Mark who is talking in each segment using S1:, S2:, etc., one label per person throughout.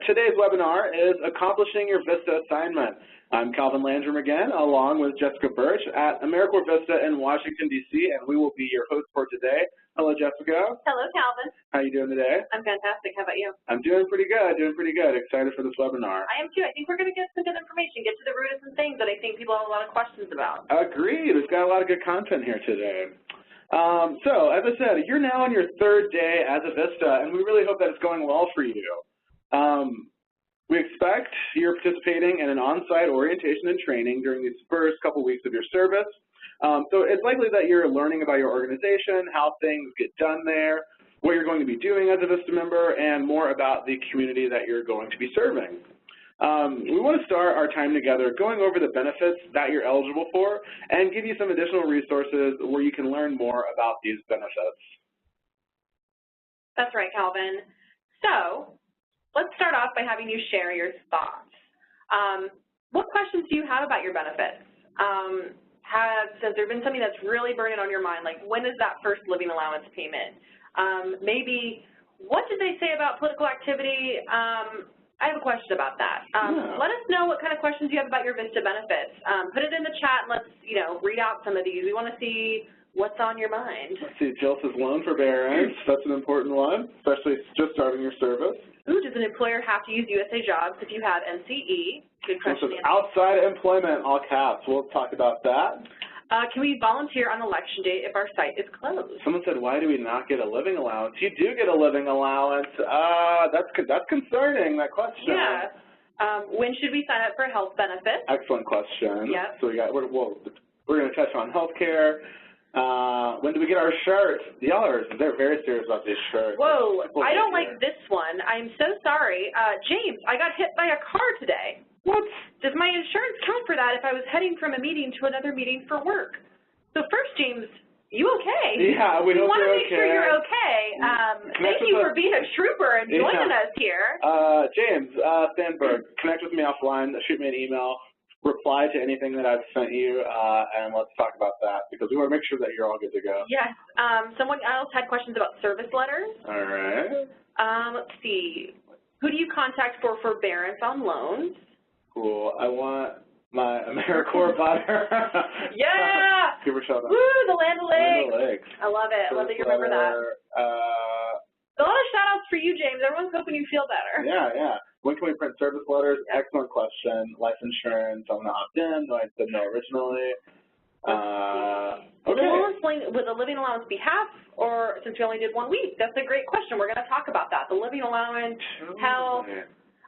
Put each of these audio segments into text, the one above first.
S1: Today's webinar is Accomplishing Your VISTA Assignment. I'm Calvin Landrum again, along with Jessica Birch at AmeriCorps Vista in Washington, D.C., and we will be your host for today. Hello, Jessica.
S2: Hello, Calvin.
S1: How are you doing today?
S2: I'm fantastic. How about you?
S1: I'm doing pretty good, Excited for this webinar.
S2: I am too. I think we're going to get some good information, get to the root of some things that I think people have a lot of questions about.
S1: Agreed. We've got a lot of good content here today. So, as I said, you're now on your third day as a VISTA, and we really hope that it's going well for you. We expect you're participating in an on-site orientation and training during these first couple weeks of your service. So it's likely that you're learning about your organization, how things get done there, what you're going to be doing as a VISTA member, and more about the community that you're going to be serving. We want to start our time together going over the benefits that you're eligible for and give you some additional resources where you can learn more about these benefits.
S2: That's right, Calvin. So let's start off by having you share your thoughts. What questions do you have about your benefits? Has there been something that's really burning on your mind, like when is that first living allowance payment? Maybe what did they say about political activity? I have a question about that. Let us know what kind of questions you have about your VISTA benefits. Put it in the chat and let's read out some of these. We want to see what's on your mind.
S1: Let's see, Jill says loan forbearance. That's an important one, especially just starting your service.
S2: Ooh, does an employer have to use USA Jobs if you have NCE? Good question.
S1: Outside employment, all caps. We'll talk about that.
S2: Can we volunteer on election day if our site is closed?
S1: Someone said, why do we not get a living allowance? You do get a living allowance. That's concerning, that question.
S2: Yeah. When should we sign up for health benefits?
S1: Excellent question.
S2: Yep.
S1: So we're going to touch on health care. When do we get our shirts? They're very serious about these shirts.
S2: Whoa, I don't like this one. I'm so sorry. James, I got hit by a car today.
S1: What?
S2: Does my insurance count for that if I was heading from a meeting to another meeting for work? So first, James, you okay?
S1: Yeah, we hope you're okay.
S2: We want to make sure you're okay. Thank you for being a trooper and joining us here.
S1: James Sandberg, connect with me offline. Shoot me an email. Reply to anything that I've sent you, and let's talk about that, because we want to make sure that you're all good to go.
S2: Yes. Someone else had questions about service letters.
S1: All right.
S2: Let's see. Who do you contact for forbearance on loans?
S1: Cool. I want my AmeriCorps butter.
S2: Yeah!
S1: Give her a shout out.
S2: Woo, the Land
S1: O'Lakes.
S2: I love it. I love that you remember that. A lot of shout-outs for you, James. Everyone's hoping you feel better.
S1: Yeah. When can we print service letters? Excellent question. Life insurance, I'm going to opt in. No, I said no originally. Okay.
S2: Can we explain, would the living allowance be half, or since we only did 1 week? That's a great question. We're going to talk about that. The living allowance, health,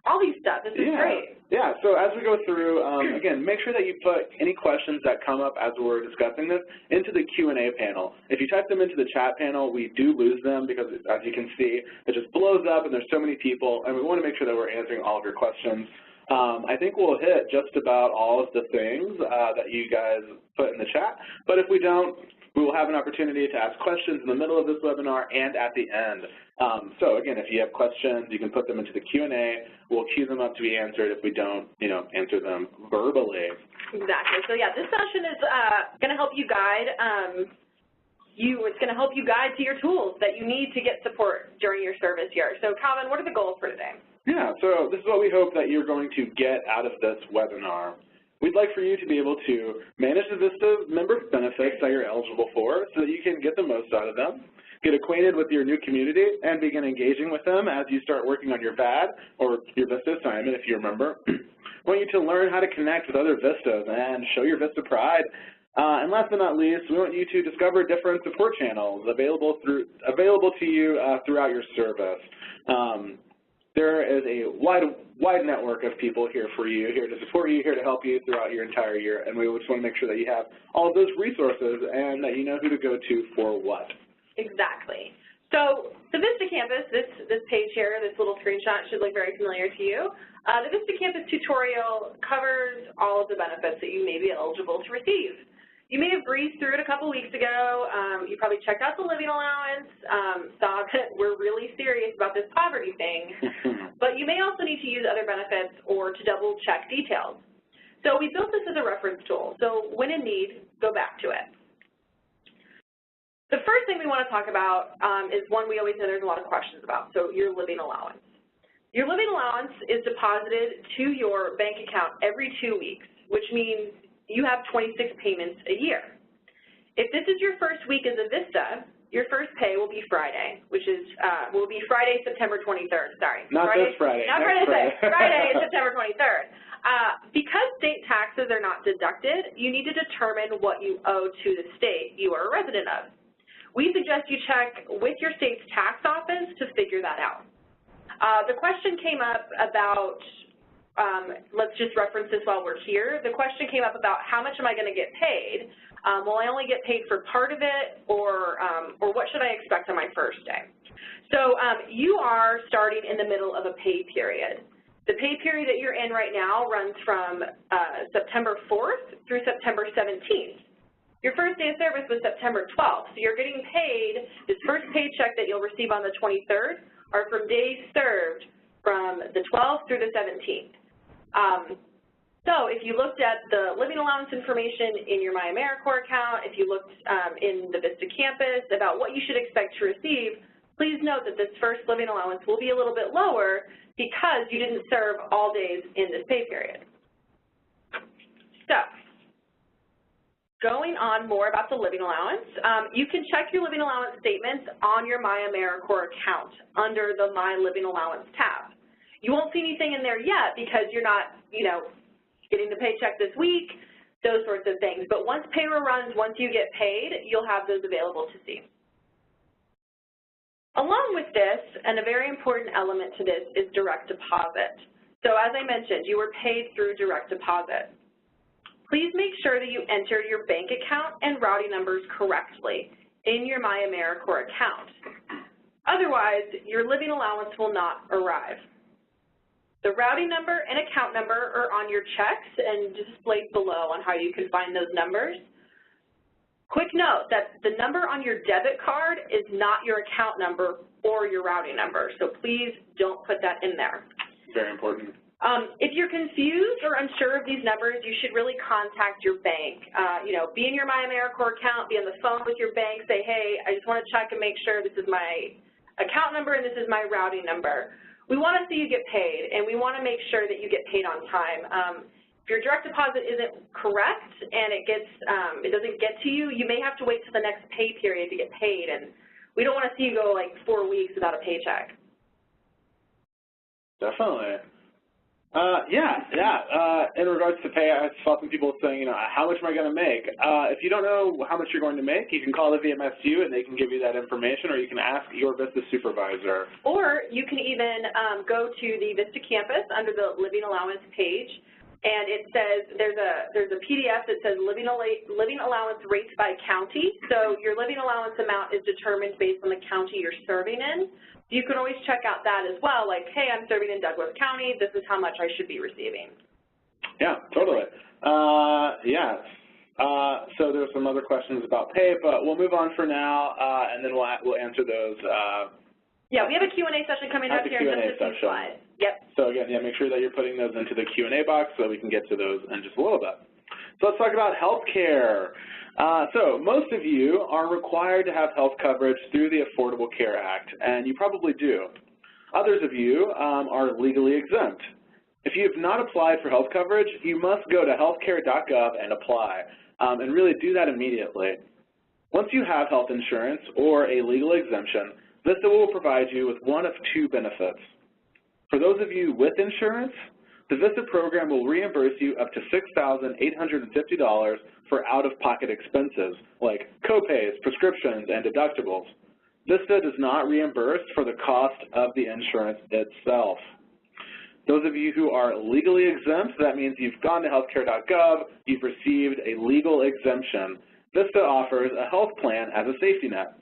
S2: all these stuff. This is great.
S1: Yeah, so as we go through, again, make sure that you put any questions that come up as we're discussing this into the Q&A panel. If you type them into the chat panel, we do lose them because, as you can see, it just blows up and there's so many people, and we want to make sure that we're answering all of your questions. I think we'll hit just about all of the things that you guys put in the chat, but if we don't, we will have an opportunity to ask questions in the middle of this webinar and at the end. So again, if you have questions, you can put them into the Q&A. We'll queue them up to be answered if we don't, answer them verbally.
S2: Exactly. So yeah, this session is going to help you guide. It's going to help you guide to your tools that you need to get support during your service year. So Calvin, what are the goals for today?
S1: Yeah. So this is what we hope that you're going to get out of this webinar. We'd like for you to be able to manage the VISTA member benefits that you're eligible for so that you can get the most out of them, get acquainted with your new community, and begin engaging with them as you start working on your VAD or your VISTA assignment, if you remember. We want you to learn how to connect with other VISTAs and show your VISTA pride. And last but not least, we want you to discover different support channels available to you throughout your service. There is a wide network of people here for you, here to support you, here to help you throughout your entire year, and we just want to make sure that you have all of those resources and that you know who to go to for what.
S2: Exactly. So the VISTA Campus, this page here, this little screenshot should look very familiar to you. The VISTA Campus tutorial covers all of the benefits that you may be eligible to receive. You may have breezed through it a couple weeks ago. You probably checked out the living allowance, saw that we're really serious about this poverty thing, but you may also need to use other benefits or to double check details. So we built this as a reference tool. So when in need, go back to it. The first thing we want to talk about is one we always know there's a lot of questions about, so your living allowance. Your living allowance is deposited to your bank account every 2 weeks, which means you have 26 payments a year. If this is your first week as a VISTA, your first pay will be Friday, which is will be Friday, September 23rd. Sorry,
S1: not
S2: Friday,
S1: this Friday.
S2: Not
S1: Next
S2: Friday.
S1: Friday.
S2: Friday, September 23rd. Because state taxes are not deducted, you need to determine what you owe to the state you are a resident of. We suggest you check with your state's tax office to figure that out. The question came up about, let's just reference this while we're here. The question came up about how much am I going to get paid? Will I only get paid for part of it, or what should I expect on my first day? So you are starting in the middle of a pay period. The pay period that you're in right now runs from September 4th through September 17th. Your first day of service was September 12th, so you're getting paid, this first paycheck that you'll receive on the 23rd are from days served from the 12th through the 17th. So if you looked at the living allowance information in your MyAmeriCorps account, if you looked in the VISTA campus about what you should expect to receive, please note that this first living allowance will be a little bit lower because you didn't serve all days in this pay period. So, going on more about the living allowance, you can check your living allowance statements on your MyAmeriCorps account under the My Living Allowance tab. You won't see anything in there yet because you're not, getting the paycheck this week, those sorts of things. But once payroll runs, once you get paid, you'll have those available to see. Along with this, and a very important element to this, is direct deposit. So as I mentioned, you were paid through direct deposit. Please make sure that you enter your bank account and routing numbers correctly in your MyAmeriCorps account. Otherwise, your living allowance will not arrive. The routing number and account number are on your checks and displayed below on how you can find those numbers. Quick note that the number on your debit card is not your account number or your routing number, so please don't put that in there.
S1: Very important.
S2: If you're confused or unsure of these numbers, you should really contact your bank. Be in your MyAmeriCorps account, be on the phone with your bank, say, hey, I just want to check and make sure this is my account number and this is my routing number. We want to see you get paid, and we want to make sure that you get paid on time. If your direct deposit isn't correct and it doesn't get to you, you may have to wait till the next pay period to get paid, and we don't want to see you go like 4 weeks without a paycheck.
S1: Definitely. In regards to pay, I saw some people saying, how much am I going to make? If you don't know how much you're going to make, you can call the VMSU and they can give you that information, or you can ask your VISTA supervisor. Or
S2: you can even go to the VISTA campus under the Living Allowance page, and it says there's a PDF that says living allowance rates by county. So your living allowance amount is determined based on the county you're serving in. You can always check out that as well, like, hey, I'm serving in Douglas County, this is how much I should be receiving.
S1: Yeah, totally. So there's some other questions about pay, but we'll move on for now, and then we'll answer those.
S2: We have a Q&A session coming up here in just a few slides. Yep.
S1: So again, make sure that you're putting those into the Q&A box so we can get to those in just a little bit. So let's talk about health care. So most of you are required to have health coverage through the Affordable Care Act, and you probably do. Others of you are legally exempt. If you have not applied for health coverage, you must go to healthcare.gov and apply, and really do that immediately. Once you have health insurance or a legal exemption, VISTA will provide you with one of two benefits. For those of you with insurance, the VISTA program will reimburse you up to $6,850 for out-of-pocket expenses like copays, prescriptions, and deductibles. VISTA does not reimburse for the cost of the insurance itself. Those of you who are legally exempt, that means you've gone to healthcare.gov, you've received a legal exemption. VISTA offers a health plan as a safety net.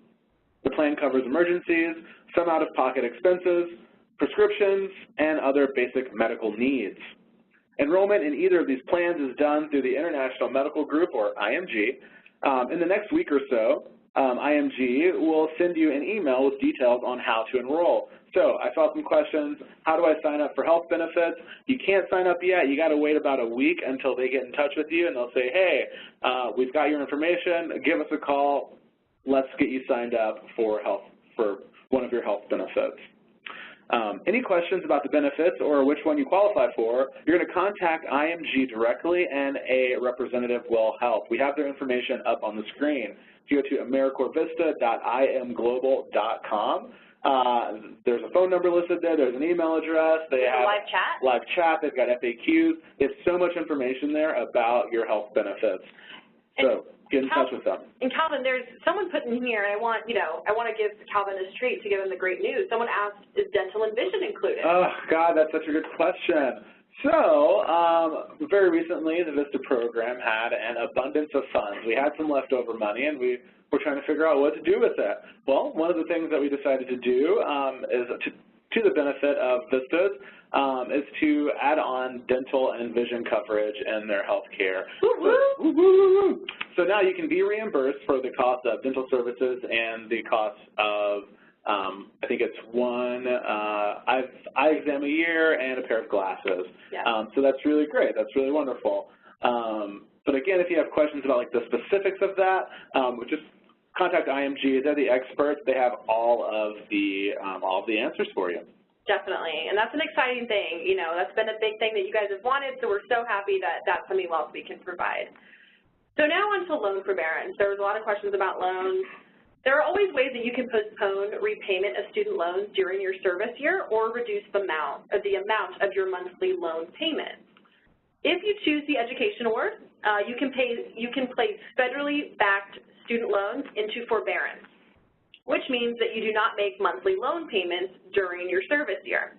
S1: The plan covers emergencies, some out-of-pocket expenses, prescriptions, and other basic medical needs. Enrollment in either of these plans is done through the International Medical Group, or IMG. In the next week or so, IMG will send you an email with details on how to enroll. So I saw some questions, how do I sign up for health benefits? You can't sign up yet. You got to wait about a week until they get in touch with you and they'll say, hey, we've got your information, give us a call, let's get you signed up for one of your health benefits. Any questions about the benefits or which one you qualify for, you're going to contact IMG directly and a representative will help. We have their information up on the screen. If you go to AmericorVista.imglobal.com, there's a phone number listed there, there's an email address, they have live chat, they've got FAQs. There's so much information there about your health benefits. So get in touch with them.
S2: And Calvin, there's someone put in here, and I want to give Calvin a treat to give him the great news. Someone asked, is dental and vision included?
S1: Oh, God, that's such a good question. So, very recently, the VISTA program had an abundance of funds. We had some leftover money, and we were trying to figure out what to do with it. Well, one of the things that we decided to do is to the benefit of VISTAs is to add on dental and vision coverage in their health care. So now you can be reimbursed for the cost of dental services and the cost of I think it's one eye exam a year and a pair of glasses.
S2: Yeah.
S1: So that's really great. That's really wonderful. But again, if you have questions about like the specifics of that, just contact IMG. They're the experts. They have all of the answers for you.
S2: Definitely, and that's an exciting thing. You know, that's been a big thing that you guys have wanted, so we're so happy that that's something else we can provide. So now on to loan forbearance. There was a lot of questions about loans. There are always ways that you can postpone repayment of student loans during your service year or reduce the amount of your monthly loan payments. If you choose the education award, you can place federally backed student loans into forbearance, which means that you do not make monthly loan payments during your service year.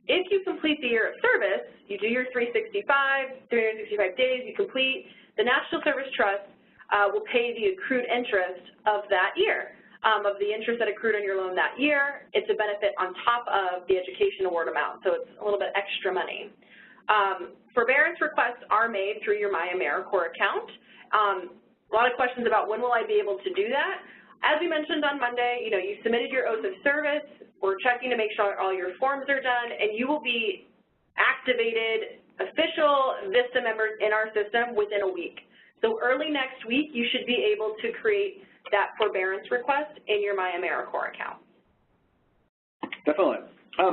S2: If you complete the year of service, you do your 365 days, you complete, the National Service Trust will pay the accrued interest of that year, of the interest that accrued on your loan that year. It's a benefit on top of the education award amount, so it's a little bit extra money. Forbearance requests are made through your MyAmericorps account. A lot of questions about when will I be able to do that. As we mentioned on Monday, you submitted your oath of service. We're checking to make sure all your forms are done, and you will be activated official VISTA members in our system within a week. So early next week, you should be able to create that forbearance request in your MyAmericorps account.
S1: Definitely.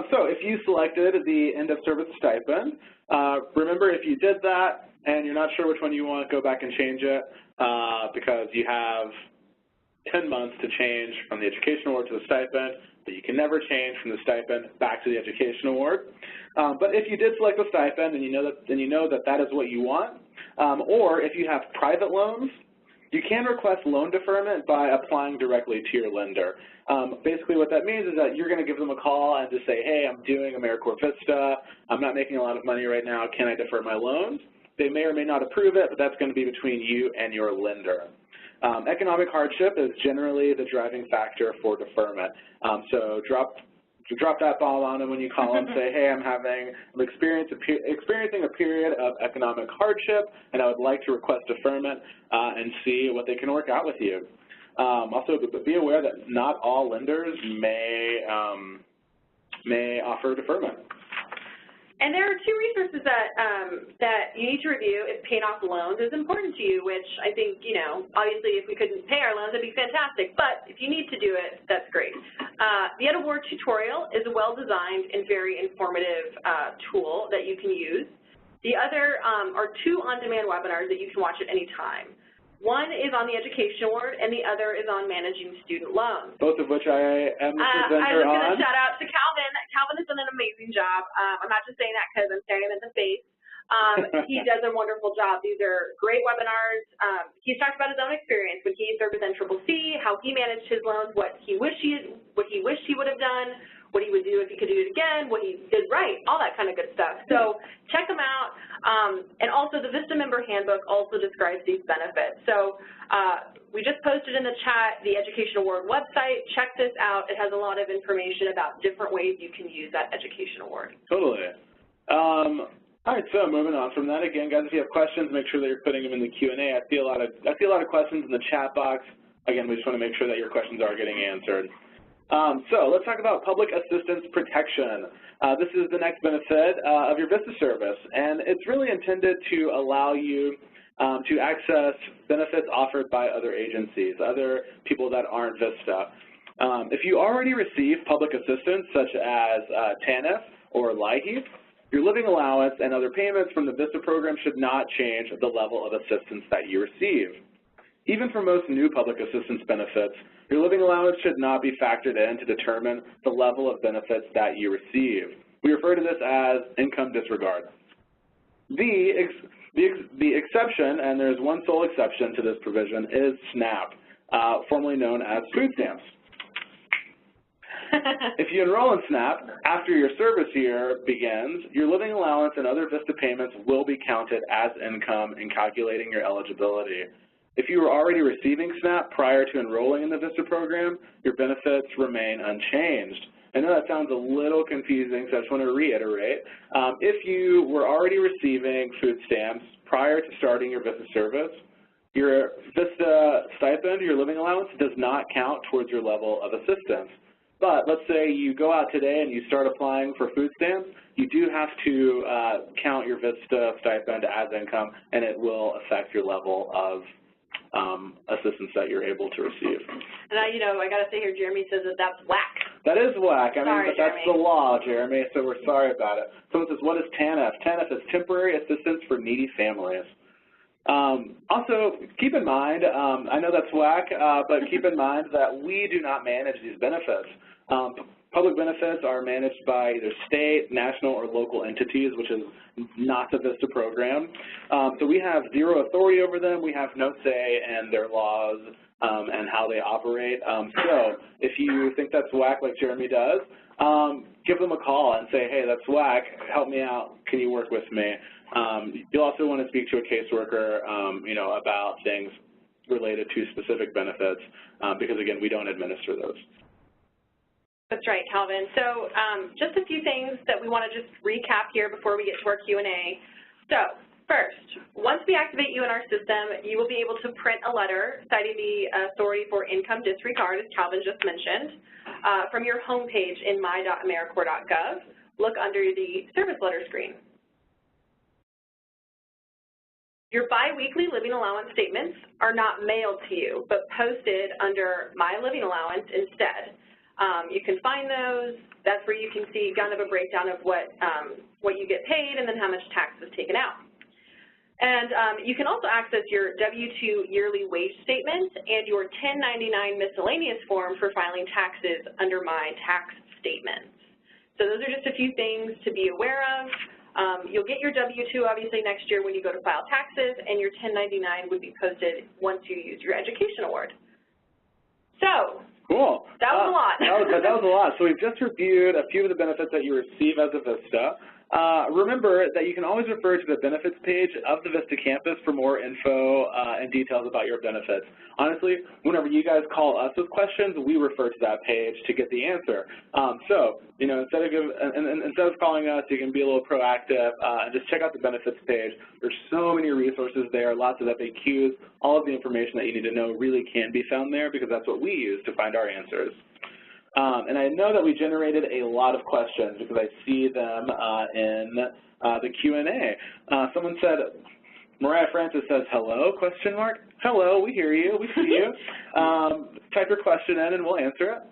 S1: So if you selected the end of service stipend, remember if you did that and you're not sure which one you want, go back and change it because you have 10 months to change from the education award to the stipend, but you can never change from the stipend back to the education award. But if you did select the stipend and you know that that is what you want, or if you have private loans, you can request loan deferment by applying directly to your lender. Basically what that means is that you're going to give them a call and just say, hey, I'm doing AmeriCorps Vista, I'm not making a lot of money right now, can I defer my loans? They may or may not approve it, but that's going to be between you and your lender. Economic hardship is generally the driving factor for deferment. So drop that ball on them when you call and say, hey, I'm experiencing a period of economic hardship, and I would like to request deferment and see what they can work out with you. Also, be aware that not all lenders may offer deferment.
S2: And there are two resources that you need to review if paying off loans is important to you, which I think, obviously if we couldn't pay our loans, that'd be fantastic. But if you need to do it, that's great. The Ed Award tutorial is a well-designed and very informative tool that you can use. The other are two on-demand webinars that you can watch at any time. One is on the Education Award, and the other is on managing student loans.
S1: Both of which I am the presenter on.
S2: I was going to shout out to Calvin. Calvin has done an amazing job. I'm not just saying that because I'm staring him in the face. He does a wonderful job. These are great webinars. He's talked about his own experience when he served with NCCC, how he managed his loans, what he wished he would have done, what he would do if he could do it again, what he did right, all that kind of good stuff. So check them out. And also the VISTA member handbook also describes these benefits. So we just posted in the chat the Education Award website. Check this out. It has a lot of information about different ways you can use that Education Award.
S1: Totally. All right, so moving on from that, again, guys, if you have questions, make sure that you're putting them in the Q&A. I see a lot of questions in the chat box. Again, we just want to make sure that your questions are getting answered. So let's talk about public assistance protection. This is the next benefit of your VISTA service, and it's really intended to allow you to access benefits offered by other agencies, other people that aren't VISTA. If you already receive public assistance such as TANF or LIHEAP, your living allowance and other payments from the VISTA program should not change the level of assistance that you receive. Even for most new public assistance benefits, your living allowance should not be factored in to determine the level of benefits that you receive. We refer to this as income disregard. The exception, and there's one sole exception to this provision, is SNAP, formerly known as food stamps. If you enroll in SNAP after your service year begins, your living allowance and other VISTA payments will be counted as income in calculating your eligibility. If you were already receiving SNAP prior to enrolling in the VISTA program, your benefits remain unchanged. I know that sounds a little confusing, so I just want to reiterate. If you were already receiving food stamps prior to starting your VISTA service, your VISTA stipend, your living allowance, does not count towards your level of assistance. But let's say you go out today and you start applying for food stamps, you do have to count your VISTA stipend as income, and it will affect your level of assistance that you're able to receive.
S2: And I got to say here, Jeremy says that that's whack.
S1: That is whack. I mean, but that's
S2: Jeremy.
S1: the law, Jeremy, so we're sorry about it. Someone says, what is TANF? TANF is Temporary Assistance for Needy Families. Also, keep in mind, I know that's whack, but keep in mind that we do not manage these benefits. Public benefits are managed by either state, national, or local entities, which is not the VISTA program. So we have zero authority over them. We have no say in their laws and how they operate. So if you think that's whack like Jeremy does, give them a call and say, hey, that's whack. Help me out. Can you work with me? You'll also want to speak to a caseworker, about things related to specific benefits because, again, we don't administer those.
S2: That's right, Calvin. So just a few things that we want to just recap here before we get to our Q&A. So first, once we activate you in our system, you will be able to print a letter citing the authority for income disregard, as Calvin just mentioned, from your home page in my.americorps.gov. Look under the service letter screen. Your biweekly living allowance statements are not mailed to you, but posted under My Living Allowance instead. You can find those. That's where you can see kind of a breakdown of what you get paid and then how much tax is taken out. And you can also access your W-2 yearly wage statement and your 1099 miscellaneous form for filing taxes under My Tax Statements. So those are just a few things to be aware of. You'll get your W-2 obviously next year when you go to file taxes, and your 1099 would be posted once you use your education award. So
S1: cool.
S2: That was a lot.
S1: that was a lot. So we've just reviewed a few of the benefits that you receive as a VISTA. Remember that you can always refer to the benefits page of the VISTA campus for more info and details about your benefits. Honestly, whenever you guys call us with questions, we refer to that page to get the answer. So, instead of calling us, you can be a little proactive and just check out the benefits page. There's so many resources there, lots of FAQs. All of the information that you need to know really can be found there because that's what we use to find our answers. And I know that we generated a lot of questions because I see them in the Q&A. Someone said, Mariah Francis says, hello, question mark? Hello, we hear you, we see you. Type your question in and we'll answer it.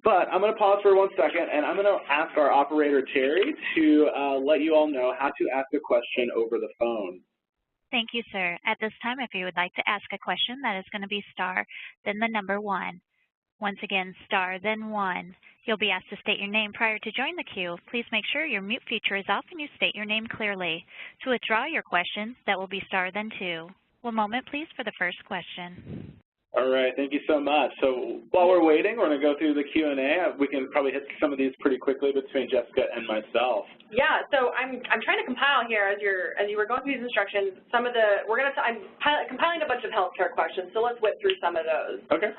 S1: But I'm going to pause for 1 second and I'm going to ask our operator, Terry, to let you all know how to ask a question over the phone.
S3: Thank you, sir. At this time, if you would like to ask a question, that is going to be star, then the number 1. Once again, star, then 1. You'll be asked to state your name prior to joining the queue. Please make sure your mute feature is off and you state your name clearly. To withdraw your question, that will be star, then 2. 1 moment, please, for the first question.
S1: All right, thank you so much. So while we're waiting, we're going to go through the Q&A. We can probably hit some of these pretty quickly between Jessica and myself.
S2: Yeah, so I'm trying to compile here as you were going through these instructions. I'm compiling a bunch of healthcare questions, so let's whip through some of those.
S1: Okay.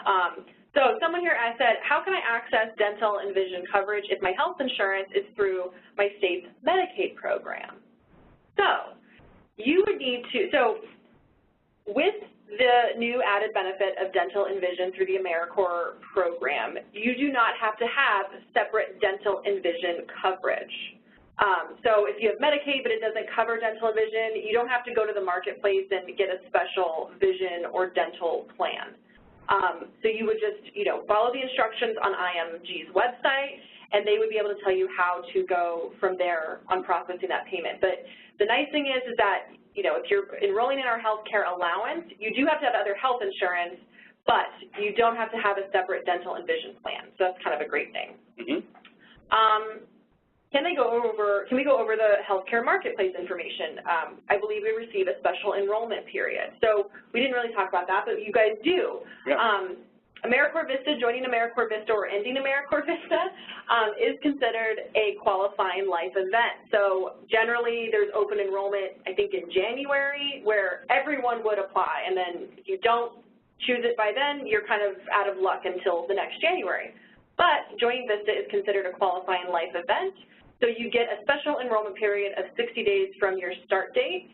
S2: So someone here said, how can I access dental and vision coverage if my health insurance is through my state's Medicaid program? So you would need to, with the new added benefit of dental and vision through the AmeriCorps program, you do not have to have separate dental and vision coverage. So if you have Medicaid but it doesn't cover dental and vision, you don't have to go to the marketplace and get a special vision or dental plan. So you would just, follow the instructions on IMG's website, and they would be able to tell you how to go from there on processing that payment. But the nice thing is that, if you're enrolling in our healthcare allowance, you do have to have other health insurance, but you don't have to have a separate dental and vision plan. So that's kind of a great thing. Can we go over the healthcare marketplace information? I believe we receive a special enrollment period. So we didn't really talk about that, but you guys do. Yeah. AmeriCorps Vista, joining AmeriCorps Vista or ending AmeriCorps Vista is considered a qualifying life event. So generally there's open enrollment, I think in January, where everyone would apply, and then if you don't choose it by then, you're kind of out of luck until the next January. But joining Vista is considered a qualifying life event. So you get a special enrollment period of 60 days from your start date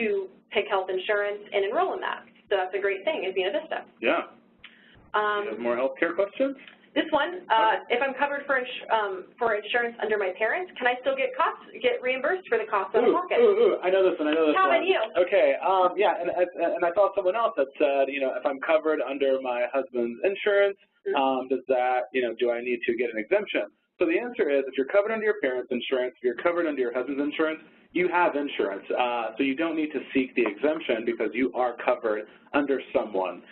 S2: to pick health insurance and enroll in that. So that's a great thing, is being a Vista.
S1: Yeah. You have more healthcare questions?
S2: This one, if I'm covered for insurance under my parents, can I still get reimbursed for the cost out of pocket?
S1: I know this one.
S2: How about you?
S1: Okay. Yeah, and I saw someone else that said, if I'm covered under my husband's insurance, does that, do I need to get an exemption? So the answer is, if you're covered under your parents' insurance, if you're covered under your husband's insurance, you have insurance. So you don't need to seek the exemption because you are covered under someone.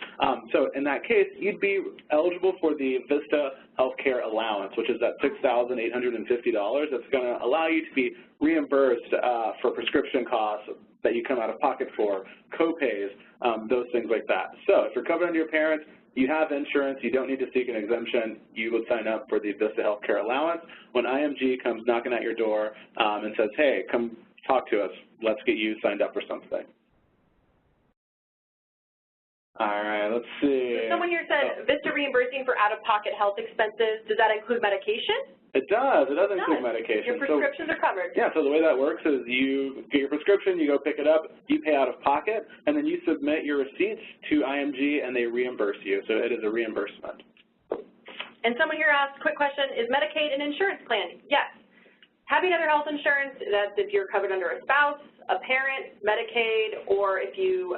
S1: So in that case, you'd be eligible for the Vista Healthcare Allowance, which is that $6,850. That's going to allow you to be reimbursed for prescription costs that you come out of pocket for, co-pays, those things like that. So if you're covered under your parents, you have insurance, you don't need to seek an exemption, you would sign up for the Vista Healthcare Allowance. When IMG comes knocking at your door and says, hey, come talk to us, let's get you signed up for something. All right, let's see.
S2: Someone here said, Vista reimbursing for out-of-pocket health expenses, does that include medication?
S1: It does. It does include medication.
S2: Your prescriptions are covered.
S1: Yeah, so the way that works is you get your prescription, you go pick it up, you pay out of pocket, and then you submit your receipts to IMG and they reimburse you. So it is a reimbursement.
S2: And someone here asked, quick question, is Medicaid an insurance plan? Yes. Having other health insurance, that's if you're covered under a spouse, a parent, Medicaid, or if you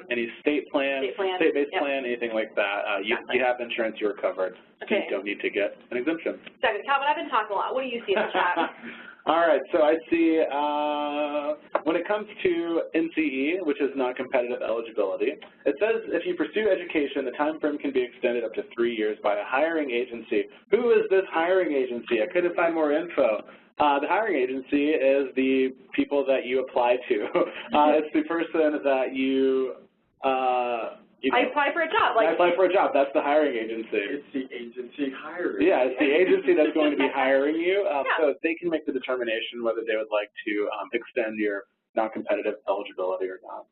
S1: any state-based plan, anything like that, you have insurance, you're covered. Okay. So you don't need to get an exemption.
S2: Second, Calvin, I've been talking a lot. What do you see in the chat?
S1: All right, so I see when it comes to NCE, which is non-competitive eligibility, it says if you pursue education, the time frame can be extended up to 3 years by a hiring agency. Who is this hiring agency? I couldn't find more info. The hiring agency is the people that you apply to. It's the person that
S2: I apply for a job.
S1: I apply for a job. That's the hiring agency.
S4: It's the agency hiring.
S1: Yeah, it's the agency that's going to be hiring you. So they can make the determination whether they would like to extend your non-competitive eligibility or not.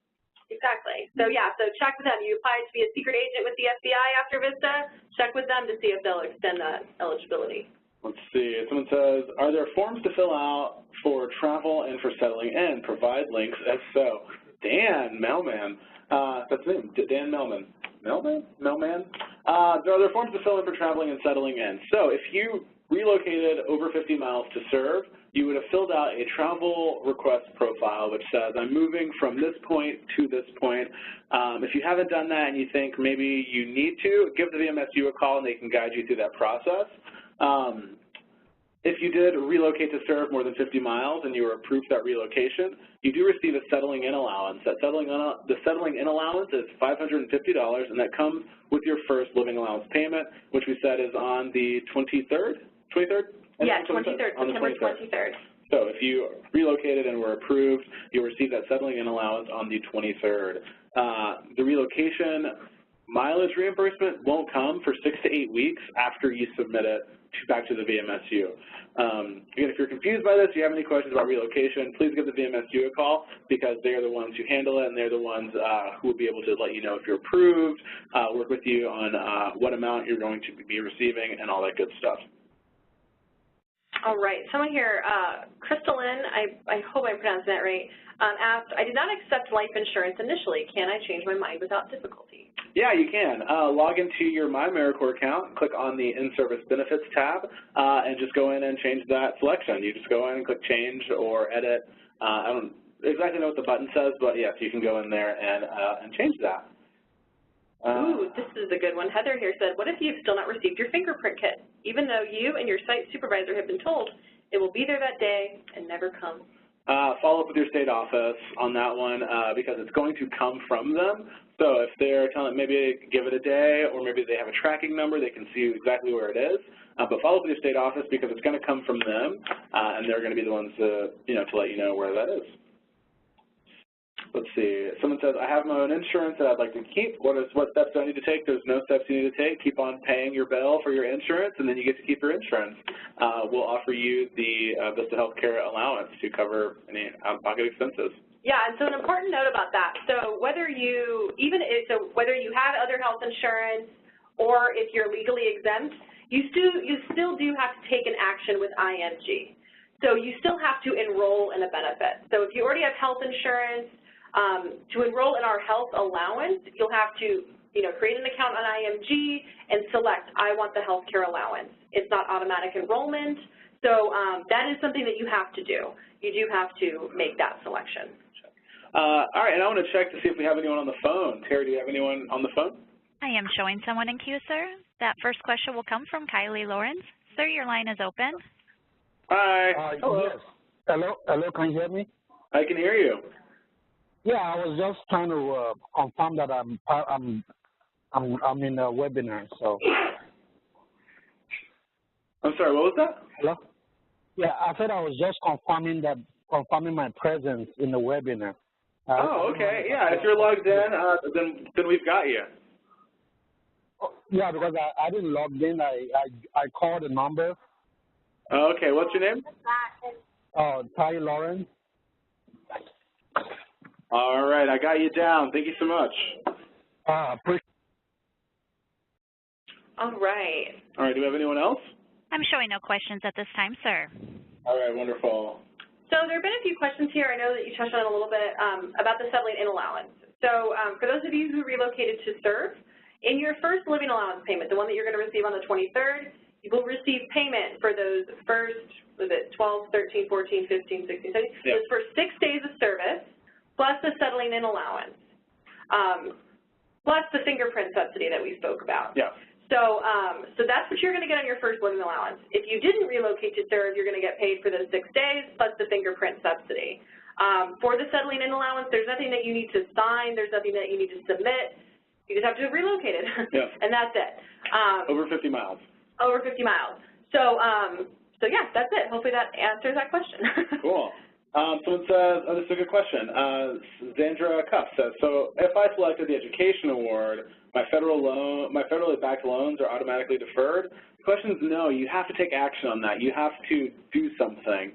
S2: Exactly. So yeah, so check with them. You applied to be a secret agent with the FBI after Vista, check with them to see if they'll extend that eligibility.
S1: Let's see. Someone says, are there forms to fill out for travel and for settling in? Provide links if so. Dan Melman. That's his name, Dan Melman. Melman? Are there forms to fill in for traveling and settling in? So if you relocated over 50 miles to serve, you would have filled out a travel request profile which says, I'm moving from this point to this point. If you haven't done that and you think maybe you need to, give the VMSU a call and they can guide you through that process. If you did relocate to serve more than 50 miles and you were approved that relocation, you do receive a settling in allowance. The settling in allowance is $550, and that comes with your first living allowance payment, which we said is on the 23rd? 23rd?
S2: Yeah, 23rd, September 23rd.
S1: So if you relocated and were approved, you'll receive that settling in allowance on the 23rd. The relocation mileage reimbursement won't come for 6 to 8 weeks after you submit it back to the VMSU. Again, if you're confused by this, you have any questions about relocation, please give the VMSU a call because they are the ones who handle it and they're the ones who will be able to let you know if you're approved, work with you on what amount you're going to be receiving and all that good stuff.
S2: All right, someone here, Crystalline, I hope I pronounced that right, asked, I did not accept life insurance initially. Can I change my mind without difficulty?
S1: Yeah, you can. Log into your MyAmeriCorps account, click on the In-Service Benefits tab, and just go in and change that selection. You just go in and click Change or Edit. I don't exactly know what the button says, but yes, you can go in there and change that.
S2: Ooh, this is a good one. Heather here said, what if you've still not received your fingerprint kit, even though you and your site supervisor have been told it will be there that day and never comes?
S1: Follow up with your state office on that one because it's going to come from them. So if they're telling, maybe give it a day, or maybe they have a tracking number, they can see exactly where it is. But follow up with your state office because it's going to come from them, and they're going to be the ones to, to let you know where that is. Let's see. Someone says, I have my own insurance that I'd like to keep. What steps do I need to take? There's no steps you need to take. Keep on paying your bill for your insurance, and then you get to keep your insurance. We'll offer you the Vista Healthcare allowance to cover any out-of-pocket expenses.
S2: Yeah, and so an important note about that. So whether you whether you have other health insurance or if you're legally exempt, you still do have to take an action with IMG. So you still have to enroll in a benefit. So if you already have health insurance, to enroll in our health allowance, you'll have to, create an account on IMG and select, I want the health care allowance. It's not automatic enrollment, so that is something that you have to do. You do have to make that selection.
S1: All right, and I want to check to see if we have anyone on the phone. Terry, do you have anyone on the phone?
S3: I am showing someone in queue, sir. That first question will come from Kylie Lawrence. Sir, your line is open.
S1: Hi.
S5: Hello. Yes. Hello, can you hear me?
S1: I can hear you.
S5: Yeah, I was just trying to confirm that I'm in a webinar. So.
S1: I'm sorry. What was that?
S5: Hello. Yeah, I said I was just confirming my presence in the webinar.
S1: Oh, okay. Yeah, if you're logged in, then we've got you.
S5: Yeah, because I didn't log in. I called the number.
S1: Okay. What's your name?
S5: Ty Lawrence.
S1: All right, I got you down. Thank you so much.
S2: All right.
S1: All right, do we have anyone else?
S3: I'm showing no questions at this time, sir.
S1: All right, wonderful.
S2: So there have been a few questions here. I know that you touched on it a little bit about the settling in allowance. So for those of you who relocated to serve, in your first living allowance payment, the one that you're going to receive on the 23rd, you will receive payment for those first, 12, 13, 14, 15, 16, 17, those first 6 days of service, plus the settling in allowance, plus the fingerprint subsidy that we spoke about.
S1: Yeah.
S2: So that's what you're going to get on your first living allowance. If you didn't relocate to serve, you're going to get paid for those 6 days plus the fingerprint subsidy. For the settling in allowance, there's nothing that you need to sign. There's nothing that you need to submit. You just have to have relocated, and that's it.
S1: Over 50 miles.
S2: Over 50 miles. So yeah, that's it. Hopefully that answers that question.
S1: Cool. Someone says, oh, this is a good question. Zandra Cuff says, so if I selected the education award, my federally backed loans are automatically deferred? The question is no, you have to take action on that. You have to do something.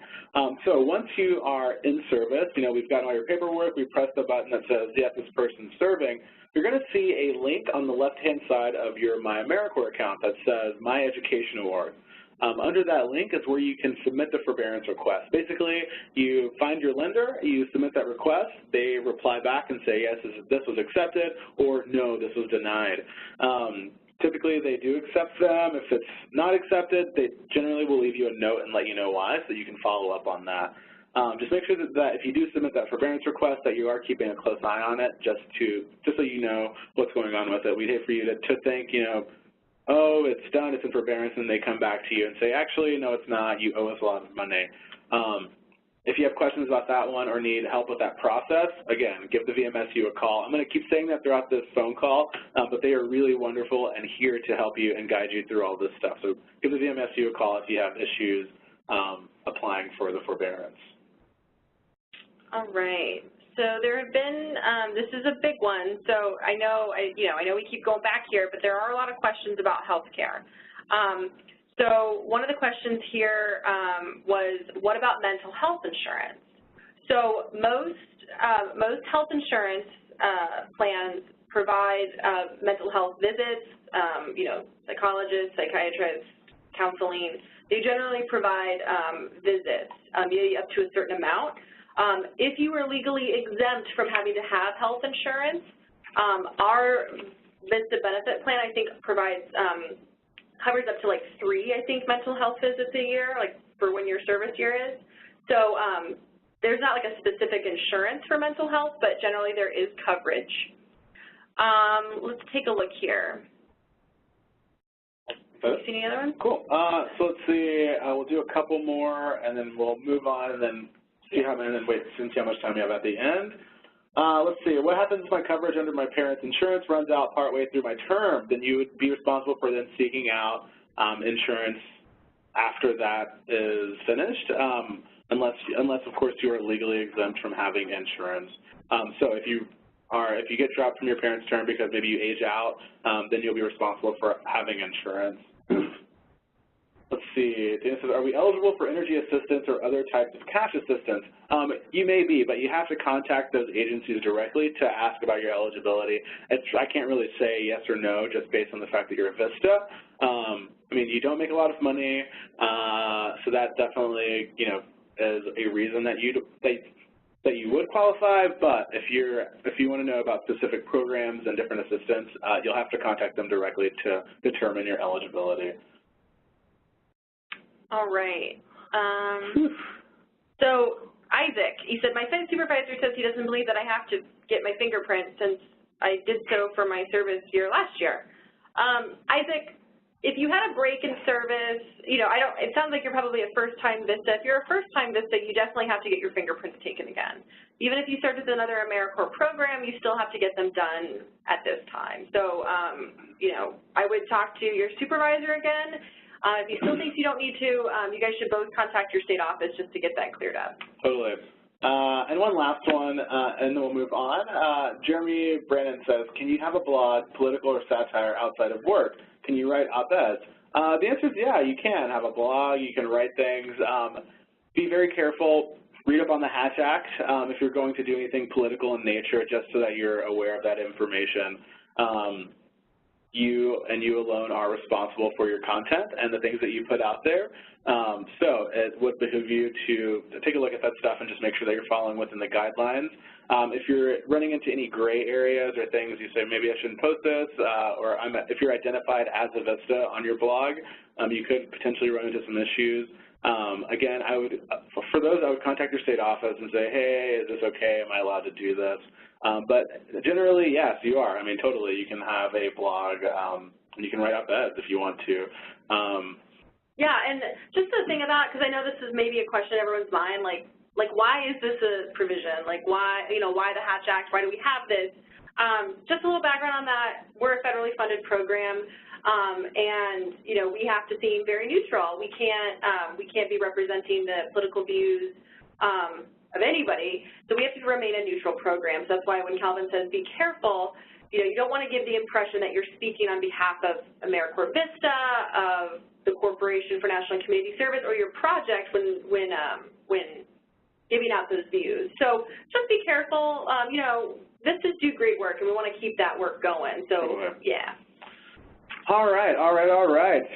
S1: So once you are in service, we've gotten all your paperwork, we press the button that says, yes, this person's serving, you're going to see a link on the left-hand side of your My AmeriCorps account that says My Education Award. Under that link is where you can submit the forbearance request. Basically, you find your lender, you submit that request, they reply back and say, yes, this was accepted, or no, this was denied. Typically, they do accept them. If it's not accepted, they generally will leave you a note and let you know why so that you can follow up on that. Just make sure that if you do submit that forbearance request that you are keeping a close eye on it just so you know what's going on with it. We'd hate for you to think, oh, it's done, it's in forbearance, and they come back to you and say, actually, no, it's not, you owe us a lot of money. If you have questions about that one or need help with that process, again, give the VMSU a call. I'm going to keep saying that throughout this phone call, but they are really wonderful and here to help you and guide you through all this stuff. So give the VMSU a call if you have issues applying for the forbearance.
S2: All right. So there have been, this is a big one. So I know we keep going back here, but there are a lot of questions about health care. So one of the questions here was, what about mental health insurance? So most health insurance plans provide mental health visits, psychologists, psychiatrists, counseling. They generally provide visits, maybe up to a certain amount. If you are legally exempt from having to have health insurance, our Vista benefit plan, I think, provides, covers up to like 3, I think, mental health visits a year, like for when your service year is. So there's not like a specific insurance for mental health, but generally there is coverage. Let's take a look here. You see any other ones?
S1: Cool. So let's see. We'll do a couple more, and then we'll move on, and then see how many, and then wait and see how much time we have at the end. Let's see. What happens if my coverage under my parents' insurance runs out partway through my term? Then you would be responsible for then seeking out insurance after that is finished, unless of course you are legally exempt from having insurance. So if you get dropped from your parents' term because maybe you age out, then you'll be responsible for having insurance. Let's see. Dana says, are we eligible for energy assistance or other types of cash assistance? You may be, but you have to contact those agencies directly to ask about your eligibility. I can't really say yes or no just based on the fact that you're a VISTA. I mean, you don't make a lot of money, so that definitely, is a reason that you would qualify. But if you want to know about specific programs and different assistance, you'll have to contact them directly to determine your eligibility.
S2: All right. So Isaac, he said, my site supervisor says he doesn't believe that I have to get my fingerprint since I did so for my service year last year. Isaac, if you had a break in service, it sounds like you're probably a first-time VISTA. If you're a first-time VISTA, you definitely have to get your fingerprints taken again. Even if you start with another AmeriCorps program, you still have to get them done at this time. So, I would talk to your supervisor again. If you still think you don't need to, you guys should both contact your state office just to get that cleared up.
S1: Totally. And one last one, and then we'll move on. Jeremy Brannon says, can you have a blog, political or satire, outside of work? Can you write op-eds? The answer is yeah, you can have a blog, you can write things. Be very careful. Read up on the Hatch Act if you're going to do anything political in nature, just so that you're aware of that information. You and you alone are responsible for your content and the things that you put out there. So it would behoove you to take a look at that stuff and just make sure that you're following within the guidelines. If you're running into any gray areas or things you say, maybe I shouldn't post this, or if you're identified as a VISTA on your blog, you could potentially run into some issues. Again, for those, I would contact your state office and say, hey, is this okay? Am I allowed to do this? But generally, yes, you are. I mean, totally. You can have a blog, and you can write op-eds if you want to.
S2: Yeah, and just to think about, because I know this is maybe a question in everyone's mind, like why is this a provision? Like, why the Hatch Act? Why do we have this? Just a little background on that. We're a federally funded program, and we have to seem very neutral. We can't be representing the political views of anybody, so we have to remain a neutral program. So that's why when Calvin says be careful, you don't want to give the impression that you're speaking on behalf of AmeriCorps Vista, of the Corporation for National and Community Service, or your project when giving out those views. So just be careful. Vistas do great work, and we want to keep that work going. So yeah.
S1: All right.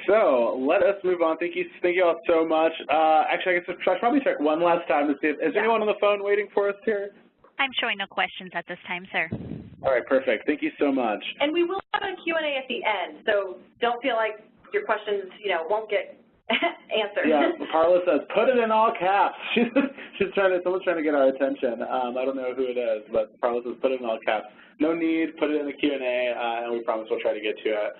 S1: So let us move on. Thank you all so much. Actually, I guess I should probably check one last time to see if is anyone on the phone waiting for us here?
S3: I'm showing no questions at this time, sir.
S1: All right, perfect. Thank you so much.
S2: And we will have a Q&A at the end, so don't feel like your questions, won't get answered.
S1: Yeah, Carla says, put it in all caps. Someone's trying to get our attention. I don't know who it is, but Carla says, put it in all caps. No need, put it in the Q&A, and we promise we'll try to get to it.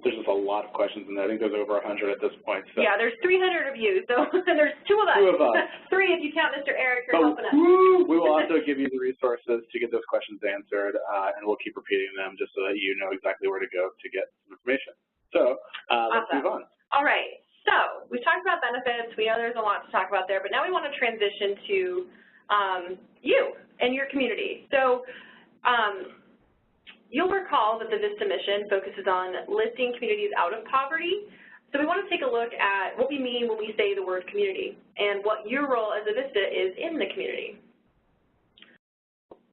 S1: There's just a lot of questions in there. I think there's over 100 at this point. So.
S2: Yeah, there's 300 of you, so there's two of us.
S1: 2 of us.
S2: 3 if you count Mr. Eric for helping us.
S1: We will also give you the resources to get those questions answered, and we'll keep repeating them just so that you know exactly where to go to get some information. So let's move on.
S2: All right. So we've talked about benefits. We know there's a lot to talk about there, but now we want to transition to you and your community. So you'll recall that the VISTA mission focuses on lifting communities out of poverty. So we want to take a look at what we mean when we say the word community and what your role as a VISTA is in the community.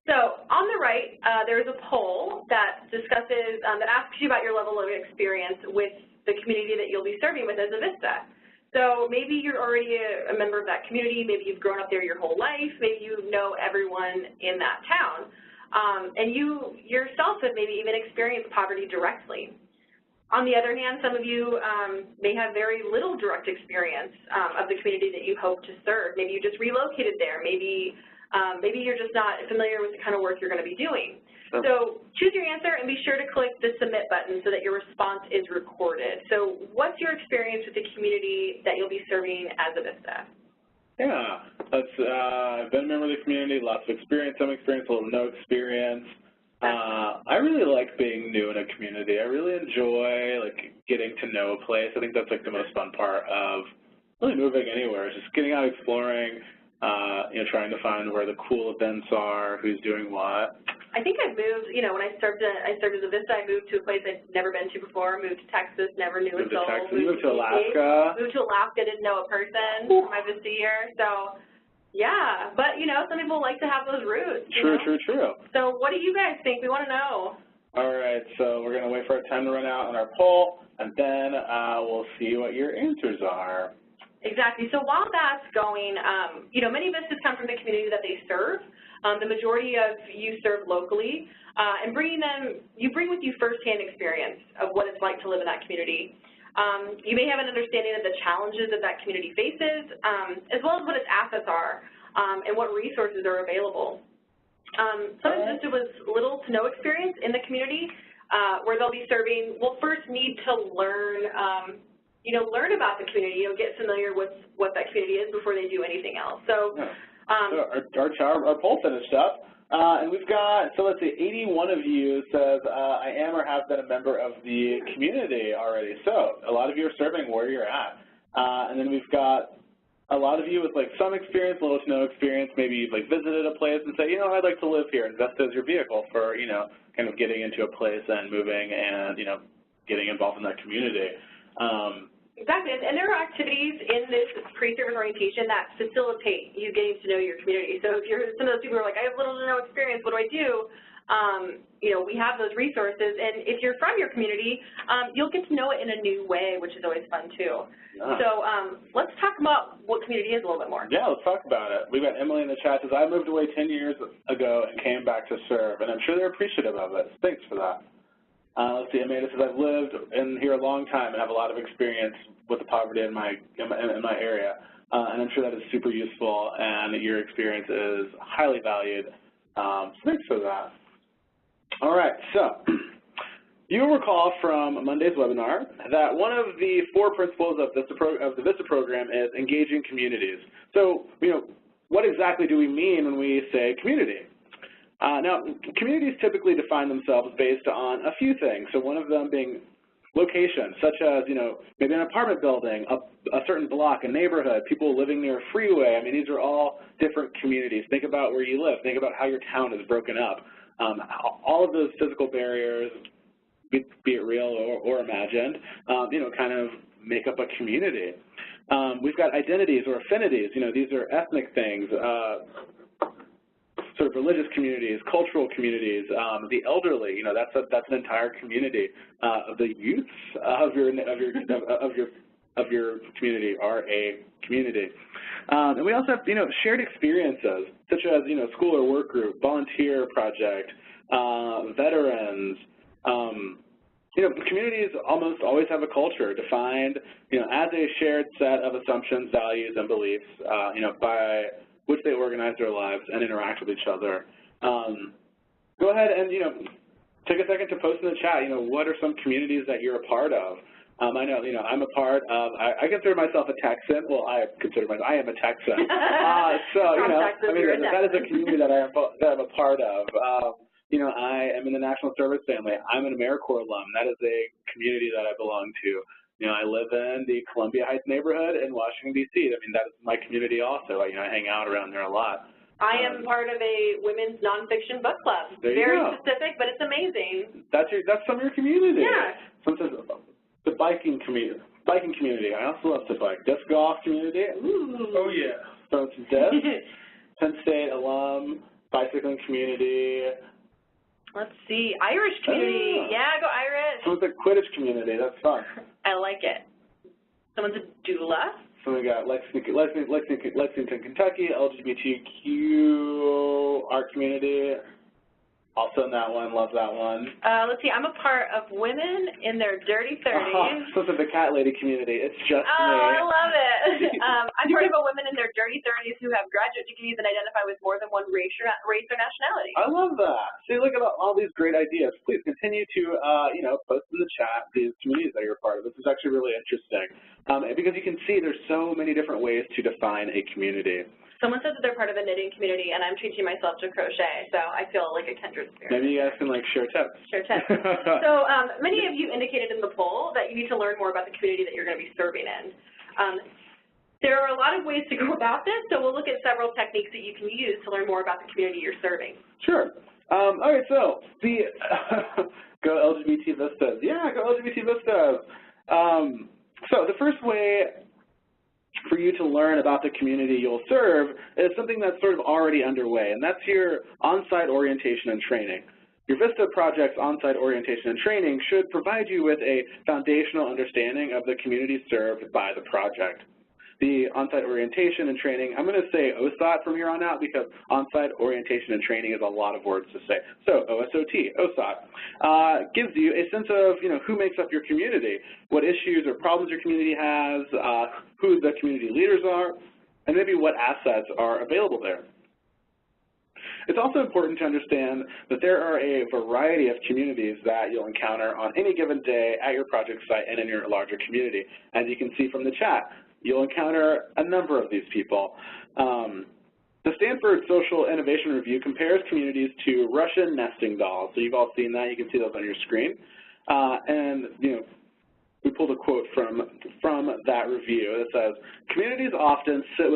S2: So on the right, there is a poll that discusses, that asks you about your level of experience with the community that you'll be serving with as a VISTA. So maybe you're already a member of that community, maybe you've grown up there your whole life, maybe you know everyone in that town. And you yourself have maybe even experienced poverty directly. On the other hand, some of you may have very little direct experience of the community that you hope to serve. Maybe you just relocated there. Maybe Maybe you're just not familiar with the kind of work you're going to be doing. So choose your answer and be sure to click the submit button so that your response is recorded. So what's your experience with the community that you'll be serving as a VISTA?
S1: Yeah, I've been a member of the community, lots of experience, some experience, a little no experience. I really like being new in a community. I really enjoy getting to know a place. I think that's the most fun part of really moving anywhere, just getting out exploring, trying to find where the cool events are, who's doing what.
S2: I think I moved, when I served as a VISTA, I moved to a place I'd never been to before, moved to Texas, never knew a soul.
S1: Moved to Alaska.
S2: Moved to Alaska, didn't know a person for my VISTA year. So, yeah, but, some people like to have those roots.
S1: True.
S2: So what do you guys think? We want to know.
S1: All right, so we're going to wait for our time to run out on our poll, and then we'll see what your answers are.
S2: Exactly. So while that's going, many VISTAs come from the community that they serve. The majority of you serve locally, and you bring with you firsthand experience of what it's like to live in that community. You may have an understanding of the challenges that that community faces, as well as what its assets are, and what resources are available. Some VISTA with little to no experience in the community where they'll be serving will first need to learn learn about the community, get familiar with what that community is before they do anything else. So,
S1: our poll finished up, and we've got, so let's see, 81 of you says, I am or have been a member of the community already. So a lot of you are serving where you're at. And then we've got a lot of you with some experience, little to no experience. Maybe you've visited a place and say, I'd like to live here, and VISTA is your vehicle for, kind of getting into a place and moving and, getting involved in that community.
S2: Exactly, and there are activities in this pre-service orientation that facilitate you getting to know your community. So if you're some of those people who are like, I have little to no experience, what do I do? We have those resources, and if you're from your community, you'll get to know it in a new way, which is always fun too. Yeah. So let's talk about what community is a little bit more.
S1: Yeah, let's talk about it. We've got Emily in the chat says, I moved away 10 years ago and came back to serve, and I'm sure they're appreciative of it. Thanks for that. Let's see, Amanda says, I've lived in here a long time and have a lot of experience with the poverty in my area, and I'm sure that is super useful, and your experience is highly valued. So thanks for that. All right, so you'll recall from Monday's webinar that one of the 4 principles of the VISTA program is engaging communities. So, what exactly do we mean when we say community? Now, communities typically define themselves based on a few things. So one of them being location, such as, maybe an apartment building, a certain block, a neighborhood, people living near a freeway. I mean, these are all different communities. Think about where you live. Think about how your town is broken up. All of those physical barriers, be it real or imagined, kind of make up a community. We've got identities or affinities. These are ethnic things. Sort of religious communities, cultural communities, the elderly. That's an entire community. The youths of your community are a community. And we also have shared experiences such as school or work group, volunteer project, veterans. Communities almost always have a culture defined as a shared set of assumptions, values, and beliefs. By which they organize their lives and interact with each other. Go ahead and, take a second to post in the chat, what are some communities that you're a part of? I know, I'm a part of, I consider myself a Texan. Well, I am a Texan. That is a community that I'm a part of. I am in the National Service family. I'm an AmeriCorps alum. That is a community that I belong to. I live in the Columbia Heights neighborhood in Washington, D.C. That is my community also. I hang out around there a lot.
S2: I am part of a women's nonfiction book club. Very specific, but it's amazing.
S1: That's some of your community.
S2: Yeah.
S1: Someone says the biking community. I also love to bike. Disc golf community.
S2: Ooh.
S4: Oh, yeah.
S1: So it's disc. Penn State alum, bicycling community.
S2: Let's see, Irish community. Yeah, go Irish.
S1: Someone's a Quidditch community. That's fun.
S2: I like it. Someone's a doula.
S1: So we got Lexington, Kentucky, LGBTQ art community. Also in that one, love that one.
S2: Let's see, I'm a part of Women in Their Dirty 30s.
S1: So it's the Cat Lady community. It's just me.
S2: Oh, I love it. I'm part of a Women in Their Dirty 30s who have graduates, you can even identify with more than one race or nationality.
S1: I love that. See, look at all these great ideas. Please continue to, post in the chat these communities that you're a part of. This is actually really interesting because you can see there's so many different ways to define a community.
S2: Someone said that they're part of a knitting community, and I'm teaching myself to crochet, so I feel like a kindred spirit.
S1: Maybe you guys can, share tips.
S2: Share tips. So many of you indicated in the poll that you need to learn more about the community that you're going to be serving in. There are a lot of ways to go about this, so we'll look at several techniques that you can use to learn more about the community you're serving.
S1: Sure. All right, so go LGBT Vistas. Yeah, go LGBT Vistas. So the first way for you to learn about the community you'll serve is something that's sort of already underway, and that's your on-site orientation and training. Your VISTA project's on-site orientation and training should provide you with a foundational understanding of the community served by the project. The on-site orientation and training, I'm going to say OSOT from here on out because on-site orientation and training is a lot of words to say. So OSOT, OSOT, gives you a sense of, who makes up your community, what issues or problems your community has, who the community leaders are, and maybe what assets are available there. It's also important to understand that there are a variety of communities that you'll encounter on any given day at your project site and in your larger community. As you can see from the chat, you'll encounter a number of these people. The Stanford Social Innovation Review compares communities to Russian nesting dolls. So you've all seen that. You can see those on your screen. We pulled a quote from that review that says, communities often sit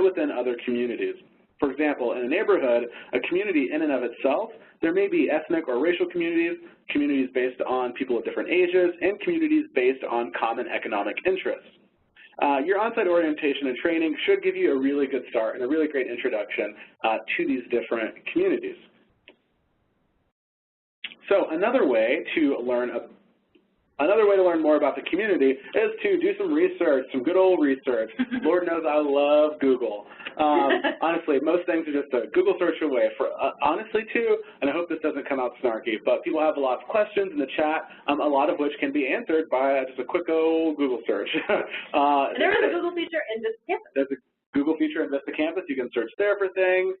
S1: within other communities. For example, in a neighborhood, a community in and of itself, there may be ethnic or racial communities, communities based on people of different ages, and communities based on common economic interests. Your on-site orientation and training should give you a really good start and a really great introduction to these different communities. So another way to learn more about the community is to do some research, some good old research. Lord knows I love Google. Honestly, most things are just a Google search away. Honestly, too, and I hope this doesn't come out snarky, but people have a lot of questions in the chat, a lot of which can be answered by just a quick old Google search.
S2: And there is a Google feature in Vista Campus.
S1: There's a Google feature in Vista Campus. You can search there for things.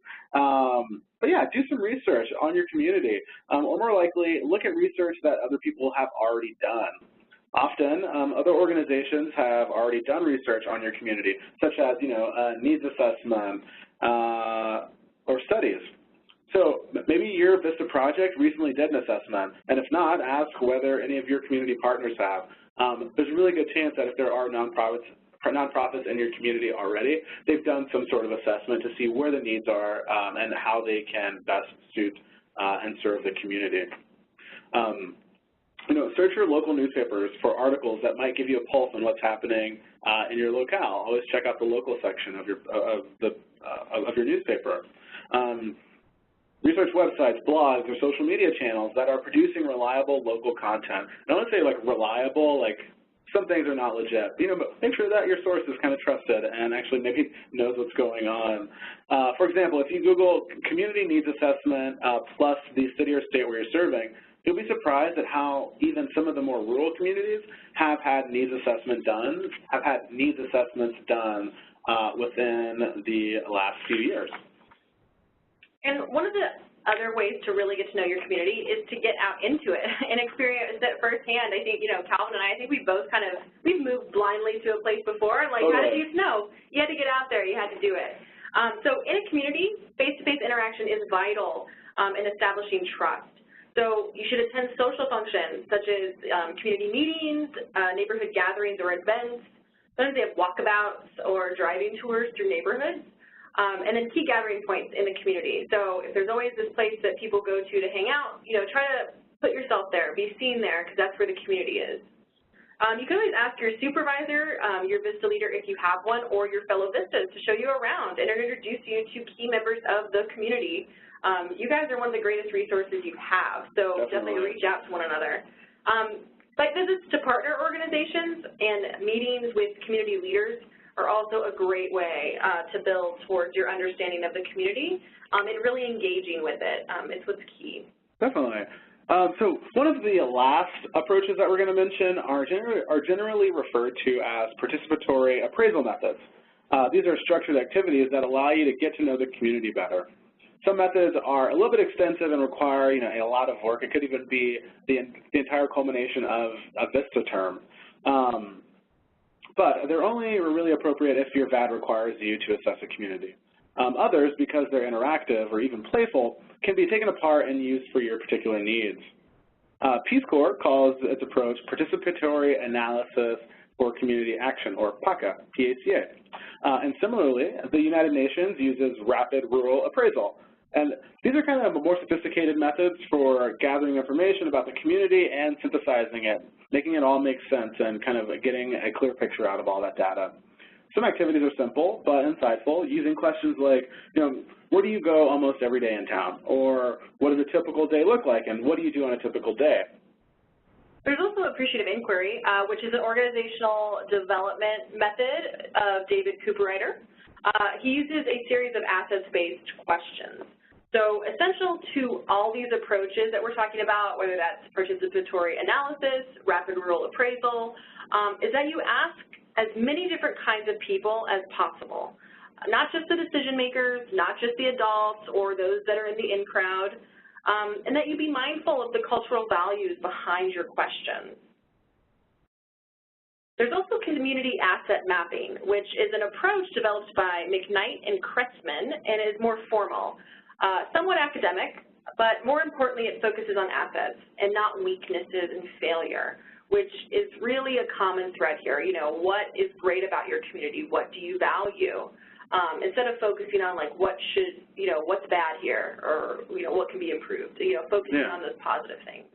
S1: But yeah, do some research on your community. Or more likely, look at research that other people have already done. Often, other organizations have already done research on your community, such as, needs assessment or studies. So maybe your VISTA project recently did an assessment, and if not, ask whether any of your community partners have. There's a really good chance that if there are nonprofits in your community already, they've done some sort of assessment to see where the needs are and how they can best suit and serve the community. Search your local newspapers for articles that might give you a pulse on what's happening in your locale. Always check out the local section of your newspaper. Research websites, blogs, or social media channels that are producing reliable local content. And I want to say reliable, some things are not legit, but make sure that your source is kind of trusted and actually maybe knows what's going on. For example, if you Google community needs assessment plus the city or state where you're serving, you'll be surprised at how even some of the more rural communities have had needs assessments done within the last few years.
S2: And one of the other ways to really get to know your community is to get out into it and experience it firsthand. I think, Calvin and I think we've both we've moved blindly to a place before, and how did you know? You had to get out there, you had to do it. So in a community, face-to-face interaction is vital in establishing trust. So you should attend social functions such as community meetings, neighborhood gatherings or events. Sometimes they have walkabouts or driving tours through neighborhoods. And then key gathering points in the community. So if there's always this place that people go to hang out, try to put yourself there, be seen there, because that's where the community is. You can always ask your supervisor, your VISTA leader if you have one, or your fellow VISTAs to show you around and introduce you to key members of the community. You guys are one of the greatest resources you have, so definitely reach out to one another. Site visits to partner organizations and meetings with community leaders are also a great way to build towards your understanding of the community and really engaging with it. It's what's key.
S1: Definitely. So one of the last approaches that we're going to mention are generally referred to as participatory appraisal methods. These are structured activities that allow you to get to know the community better. Some methods are a little bit extensive and require, a lot of work. It could even be the entire culmination of a VISTA term. But they're only really appropriate if your VAD requires you to assess a community. Others, because they're interactive or even playful, can be taken apart and used for your particular needs. Peace Corps calls its approach Participatory Analysis for Community Action, or PACA, P-A-C-A. And similarly, the United Nations uses Rapid Rural Appraisal. And these are kind of more sophisticated methods for gathering information about the community and synthesizing it, making it all make sense and kind of getting a clear picture out of all that data. Some activities are simple but insightful, using questions like, where do you go almost every day in town? Or what does a typical day look like, and what do you do on a typical day?
S2: There's also appreciative inquiry, which is an organizational development method of David Cooperrider. He uses a series of assets-based questions. So essential to all these approaches that we're talking about, whether that's participatory analysis, rapid rural appraisal, is that you ask as many different kinds of people as possible, not just the decision makers, not just the adults or those that are in the in crowd, and that you be mindful of the cultural values behind your questions. There's also community asset mapping, which is an approach developed by McKnight and Kretzmann and is more formal, somewhat academic, but more importantly it focuses on assets and not weaknesses and failure, which is really a common thread here. What is great about your community? What do you value? Instead of focusing on like what's bad here or what can be improved, focusing on those positive things.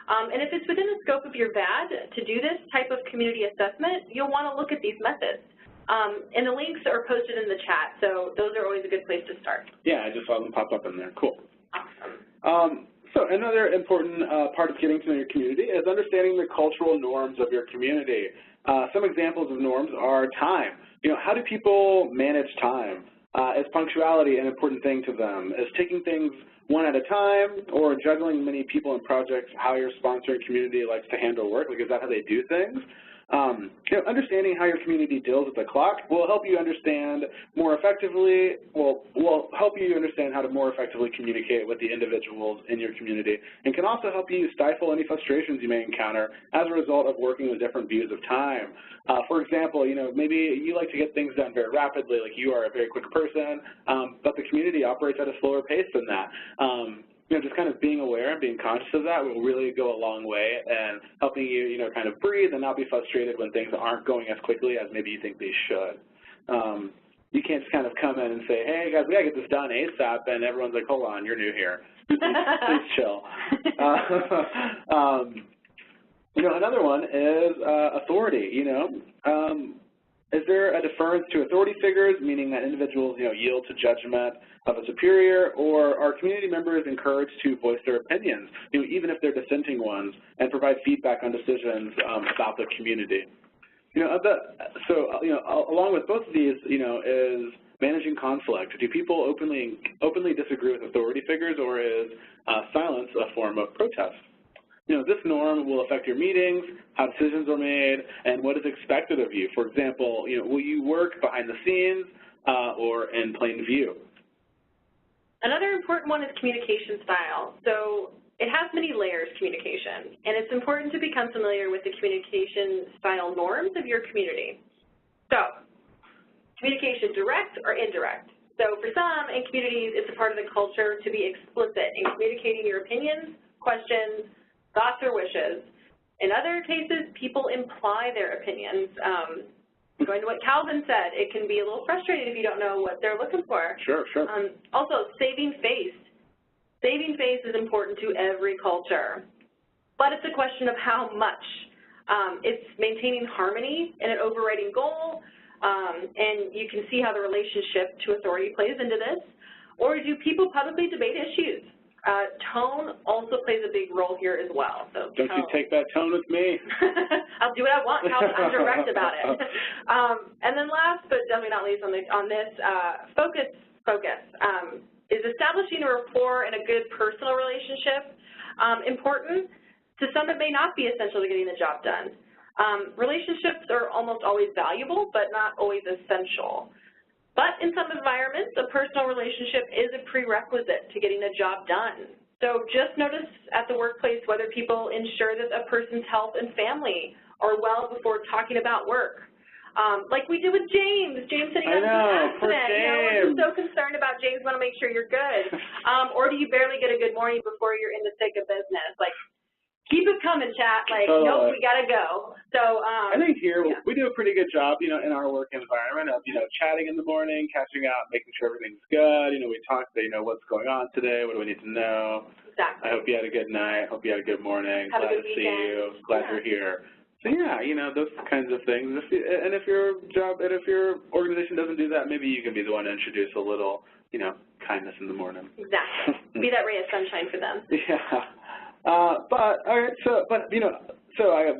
S2: And if it's within the scope of your VAD to do this type of community assessment, you'll want to look at these methods. And the links are posted in the chat, so those are always a good place to start.
S1: Yeah, I just saw them pop up in there. Cool.
S2: Awesome.
S1: So another important part of getting to know your community is understanding the cultural norms of your community. Some examples of norms are time. How do people manage time? Is punctuality an important thing to them? Is taking things one at a time or juggling many people and projects how your sponsoring community likes to handle work? Like, is that how they do things? Understanding how your community deals with the clock will help you understand more effectively, will help you understand how to more effectively communicate with the individuals in your community, and can also help you stifle any frustrations you may encounter as a result of working with different views of time. For example, maybe you like to get things done very rapidly, like you are a very quick person, but the community operates at a slower pace than that. Just kind of being aware and being conscious of that will really go a long way in helping you, kind of breathe and not be frustrated when things aren't going as quickly as maybe you think they should. You can't just kind of come in and say, hey, guys, we got to get this done ASAP, and everyone's like, hold on, you're new here. Please chill. Another one is authority, Is there a deference to authority figures, meaning that individuals, yield to judgment of a superior, or are community members encouraged to voice their opinions, even if they're dissenting ones, and provide feedback on decisions about the community? Along with both of these, is managing conflict. Do people openly disagree with authority figures, or is silence a form of protest? This norm will affect your meetings, how decisions are made, and what is expected of you. For example, will you work behind the scenes or in plain view?
S2: Another important one is communication style. So it has many layers, communication, and it's important to become familiar with the communication style norms of your community. So communication direct or indirect. So for some, in communities, it's a part of the culture to be explicit in communicating your opinions, questions, thoughts, or wishes. In other cases, people imply their opinions. Going to what Calvin said, it can be a little frustrating if you don't know what they're looking for.
S1: Sure.
S2: Also, saving face. Saving face is important to every culture, but it's a question of how much. It's maintaining harmony and an overriding goal, and you can see how the relationship to authority plays into this. Or do people publicly debate issues? Tone also plays a big role here as well. So
S1: don't you take that tone with me?
S2: I'll do what I want. I'm direct about it. And then last but definitely not least on this, focus is establishing a rapport and a good personal relationship important. To some, it may not be essential to getting the job done. Relationships are almost always valuable, but not always essential. But in some environments, a personal relationship is a prerequisite to getting a job done. So just notice at the workplace whether people ensure that a person's health and family are well before talking about work. Like we did with James. James said he got into an accident. We're so concerned about James, want to make sure you're good. Or do you barely get a good morning before you're in the thick of business? Like, keep it coming, chat. Like, nope, we got to go. So
S1: I think here we do a pretty good job, in our work environment of, chatting in the morning, catching up, making sure everything's good. We talk, what's going on today, what do we need to know.
S2: Exactly.
S1: I hope you had a good night. Hope you had a good morning.
S2: Have
S1: Glad
S2: a good
S1: to see you. Glad you're here. So those kinds of things. If your organization doesn't do that, maybe you can be the one to introduce a little, kindness in the morning.
S2: Exactly. Be that ray of sunshine for them.
S1: Yeah.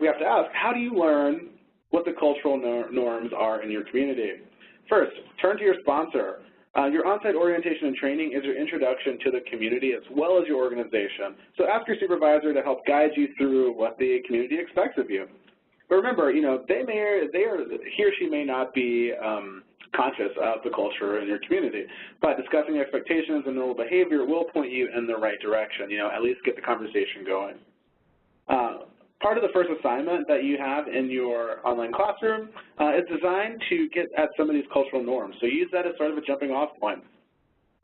S1: We have to ask, how do you learn what the cultural norms are in your community? First, turn to your sponsor. Your on-site orientation and training is your introduction to the community as well as your organization. So ask your supervisor to help guide you through what the community expects of you. But remember, he or she may not be conscious of the culture in your community, but discussing expectations and normal behavior will point you in the right direction, at least get the conversation going. Part of the first assignment that you have in your online classroom is designed to get at some of these cultural norms, so use that as sort of a jumping off point.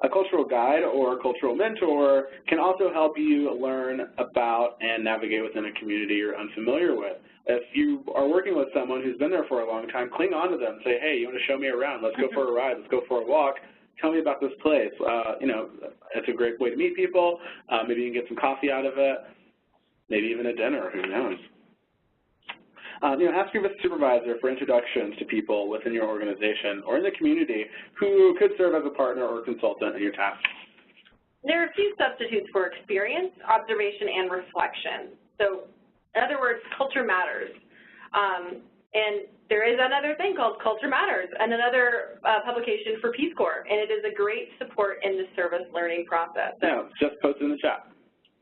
S1: A cultural guide or cultural mentor can also help you learn about and navigate within a community you're unfamiliar with. If you are working with someone who's been there for a long time, cling on to them. Say, hey, you want to show me around? Let's go for a ride. Let's go for a walk. Tell me about this place. It's a great way to meet people. Maybe you can get some coffee out of it. Maybe even a dinner. Who knows? Ask your supervisor for introductions to people within your organization or in the community who could serve as a partner or consultant in your tasks.
S2: There are a few substitutes for experience, observation, and reflection. So, in other words, culture matters. And there is another thing called Culture Matters, and another publication for Peace Corps, and it is a great support in the service learning process. So,
S1: just post in the chat.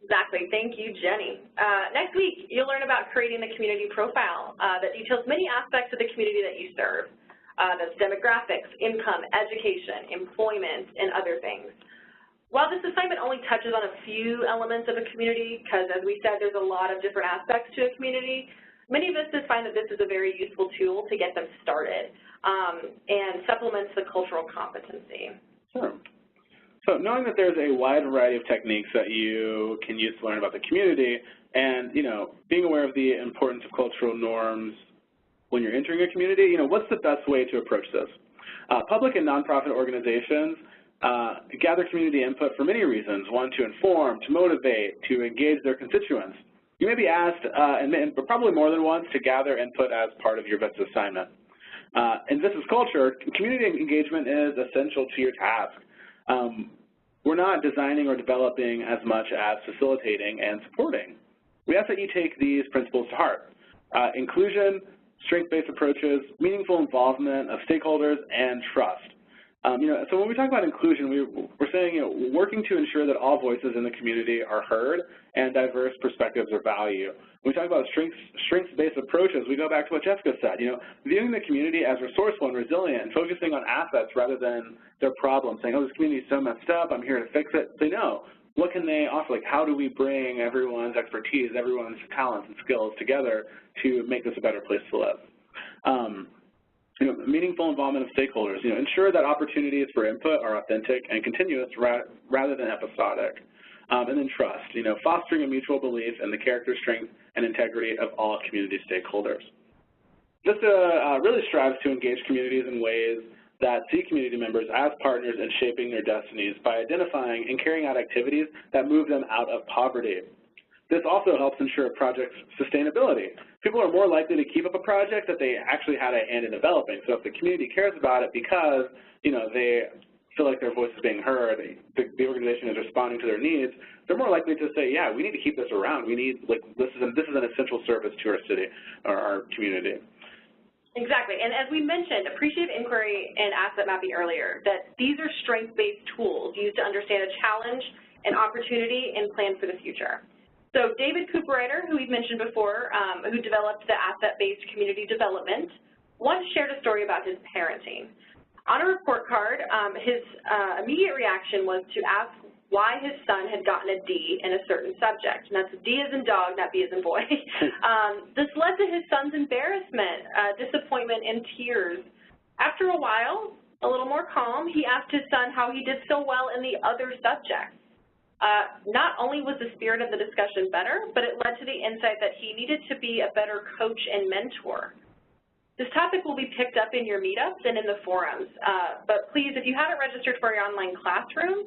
S2: Exactly. Thank you, Jenny. Next week, you'll learn about creating the community profile that details many aspects of the community that you serve. That's demographics, income, education, employment, and other things. While this assignment only touches on a few elements of a community, because as we said, there's a lot of different aspects to a community, many visitors find that this is a very useful tool to get them started and supplements the cultural competency.
S1: Sure. So knowing that there's a wide variety of techniques that you can use to learn about the community and, being aware of the importance of cultural norms when you're entering a community, what's the best way to approach this? Public and nonprofit organizations gather community input for many reasons. One, to inform, to motivate, to engage their constituents. You may be asked, and probably more than once, to gather input as part of your VISTA assignment. In VISTA's culture, community engagement is essential to your task. We're not designing or developing as much as facilitating and supporting. We ask that you take these principles to heart. Inclusion, strength-based approaches, meaningful involvement of stakeholders, and trust. So when we talk about inclusion, we're saying, working to ensure that all voices in the community are heard and diverse perspectives are valued. When we talk about strengths-based approaches, we go back to what Jessica said, viewing the community as resourceful and resilient and focusing on assets rather than their problems, saying, oh, this community is so messed up, I'm here to fix it. Say, no, what can they offer? Like, how do we bring everyone's expertise, everyone's talents and skills together to make this a better place to live? Meaningful involvement of stakeholders. Ensure that opportunities for input are authentic and continuous rather than episodic. And then trust. Fostering a mutual belief in the character, strength, and integrity of all community stakeholders. VISTA really strives to engage communities in ways that see community members as partners in shaping their destinies by identifying and carrying out activities that move them out of poverty. This also helps ensure a project's sustainability. People are more likely to keep up a project that they actually had a hand in developing. So if the community cares about it because, they feel like their voice is being heard, the organization is responding to their needs, they're more likely to say, yeah, we need to keep this around. We need, this is an essential service to our city or our community.
S2: Exactly, and as we mentioned, appreciative inquiry and asset mapping earlier, that these are strength-based tools used to understand a challenge, an opportunity, and plan for the future. So David Cooperrider, who we've mentioned before, who developed the asset-based community development, once shared a story about his parenting. On a report card, his immediate reaction was to ask why his son had gotten a D in a certain subject. And that's D as in dog, not B as in boy. This led to his son's embarrassment, disappointment, and tears. After a while, a little more calm, he asked his son how he did so well in the other subjects. Not only was the spirit of the discussion better, but it led to the insight that he needed to be a better coach and mentor. This topic will be picked up in your meetups and in the forums, but please, if you haven't registered for your online classroom,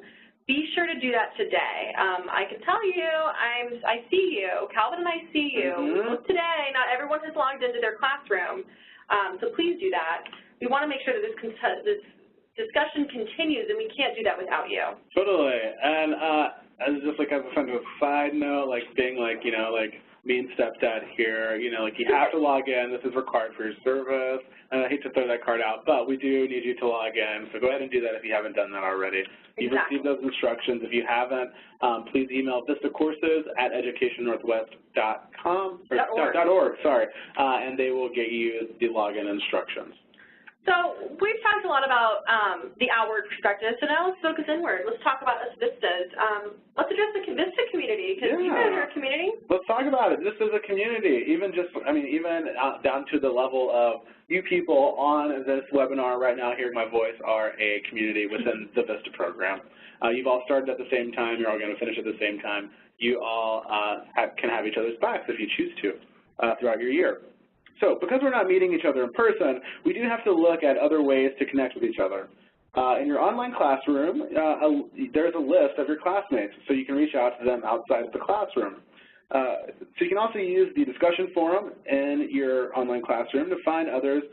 S2: be sure to do that today. I can tell you, I see you. Calvin and I see you. Mm-hmm. Today, not everyone has logged into their classroom, so please do that. We want to make sure that this discussion continues, and we can't do that without you.
S1: Totally. And as just like as a kind of side note, like being like, you know, like mean stepdad here, you know, like you have to log in. This is required for your service. And I hate to throw that card out, but we do need you to log in. So go ahead and do that if you haven't done that already. You've received those instructions. If you haven't, please email vistacourses@educationnorthwest.com or .org, sorry, and they will get you the login instructions.
S2: So we've talked a lot about the outward perspective, so now let's focus inward. Let's talk about us Vistas. Let's address the Vista community, because you guys are a community.
S1: Let's talk about it. This is a community, even just, I mean, even down to the level of you people on this webinar right now hearing my voice are a community within the Vista program. You've all started at the same time. You're all going to finish at the same time. You all can have each other's backs if you choose to throughout your year. So because we're not meeting each other in person, we do have to look at other ways to connect with each other. In your online classroom, there's a list of your classmates, so you can reach out to them outside of the classroom. So you can also use the discussion forum in your online classroom to find others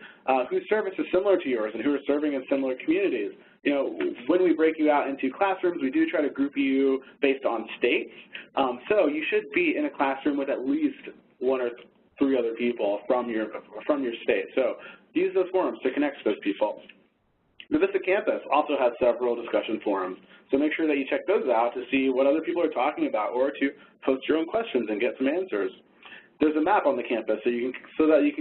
S1: whose service is similar to yours and who are serving in similar communities. You know, when we break you out into classrooms, we do try to group you based on states. So you should be in a classroom with at least 1 or 3 other people from your state. So use those forums to connect to those people. The Vista campus also has several discussion forums, so make sure that you check those out to see what other people are talking about or to post your own questions and get some answers. There's a map on the campus so that you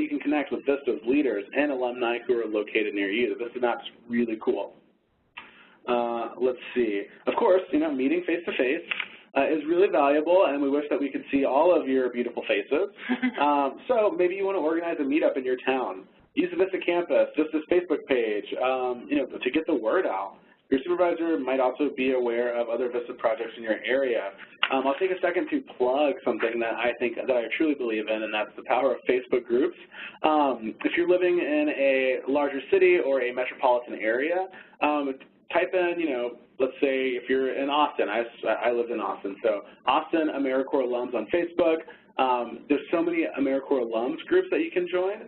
S1: can connect with Vista's leaders and alumni who are located near you. The Vista map's really cool. Let's see. Of course, you know, meeting face-to-face is really valuable, and we wish that we could see all of your beautiful faces. So maybe you want to organize a meetup in your town. Use the Vista campus, Vista's Facebook page, you know, to get the word out. Your supervisor might also be aware of other Vista projects in your area. I'll take a second to plug something that I truly believe in, and that's the power of Facebook groups. If you're living in a larger city or a metropolitan area, type in, you know, let's say if you're in Austin, I lived in Austin, so Austin AmeriCorps alums on Facebook. There's so many AmeriCorps alums groups that you can join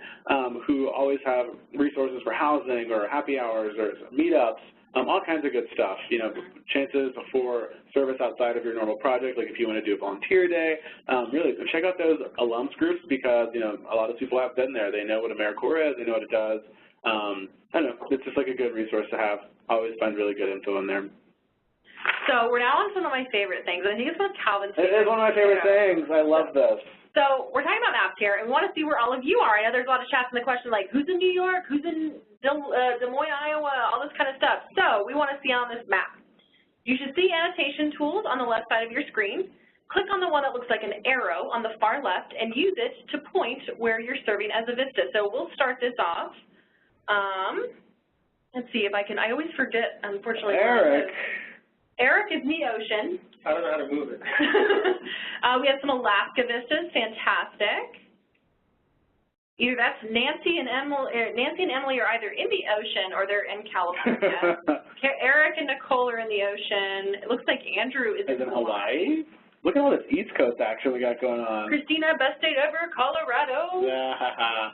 S1: who always have resources for housing or happy hours or meetups, all kinds of good stuff, you know, chances for service outside of your normal project, like if you want to do a volunteer day. Really, check out those alums groups because, you know, a lot of people have been there. They know what AmeriCorps is, they know what it does. I don't know, it's just like a good resource to have. I always find really good info in there.
S2: So we're now on to one of my favorite things, and I think it's one of Calvin's favorites.
S1: It is one of my favorite things. I love this.
S2: So we're talking about maps here, and we want to see where all of you are. I know there's a lot of chats in the question like, who's in New York, who's in Des Moines, Iowa, all this kind of stuff. So we want to see on this map. You should see annotation tools on the left side of your screen. Click on the one that looks like an arrow on the far left and use it to point where you're serving as a Vista. So we'll start this off. Let's see if I can, I always forget, unfortunately. Eric is in the ocean.
S4: I don't know how to move it.
S2: We have some Alaska Vistas, fantastic. Either that's Nancy and Emily are either in the ocean or they're in California. Eric and Nicole are in the ocean. It looks like Andrew is in Hawaii.
S1: Look at all this East Coast action we got going on.
S2: Christina, best state ever, Colorado.
S1: Yeah.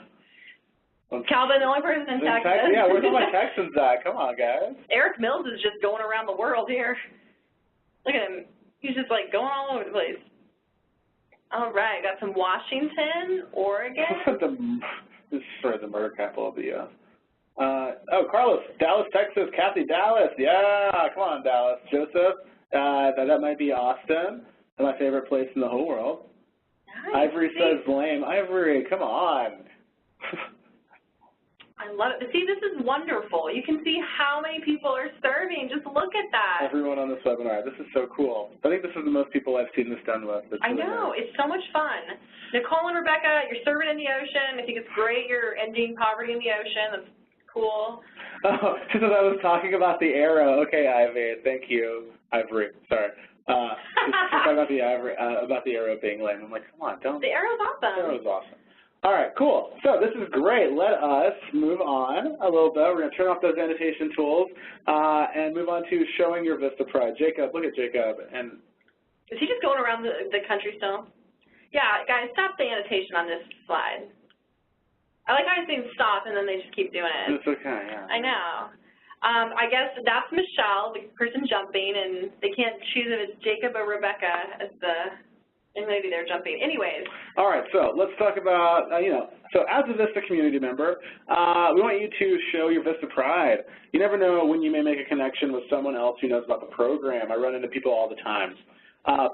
S2: Calvin, the only person in Texas.
S1: Yeah, where's all my Texans at? Come on, guys.
S2: Eric Mills is just going around the world here. Look at him. He's just like going all over the place. All right, got some Washington, Oregon.
S1: This is sort of the murder capital of the oh, Carlos, Dallas, Texas, Kathy, Dallas. Yeah, come on, Dallas. Joseph, that might be Austin. my favorite place in the whole world.
S2: Nice.
S1: Ivory says lame. Ivory, come on.
S2: I love it. See, this is wonderful. You can see how many people are serving. Just look at that.
S1: Everyone on this webinar. This is so cool. I think this is the most people I've seen this done with.
S2: I know. It's so much fun. Nicole and Rebecca, you're serving in the ocean. I think it's great you're ending poverty in the ocean. That's cool.
S1: Oh, just as I was talking about the arrow. Okay, Ivy. Thank you. Ivory. Sorry. Just talking about the arrow being lame. I'm like, come on, don't.
S2: The arrow's awesome.
S1: The arrow's awesome. All right, cool. So this is great. Let us move on a little bit. We're going to turn off those annotation tools and move on to showing your VistaPride. Jacob, look at Jacob. And
S2: is he just going around the country still? Yeah, guys, stop the annotation on this slide. I like how I say stop and then they just keep doing it.
S1: It's okay, yeah.
S2: I know. I guess that's Michelle, the person jumping, and they can't choose if it's Jacob or Rebecca as and maybe they're jumping. Anyways.
S1: All right, so let's talk about, so as a Vista community member, we want you to show your VistaPride. You never know when you may make a connection with someone else who knows about the program. I run into people all the time.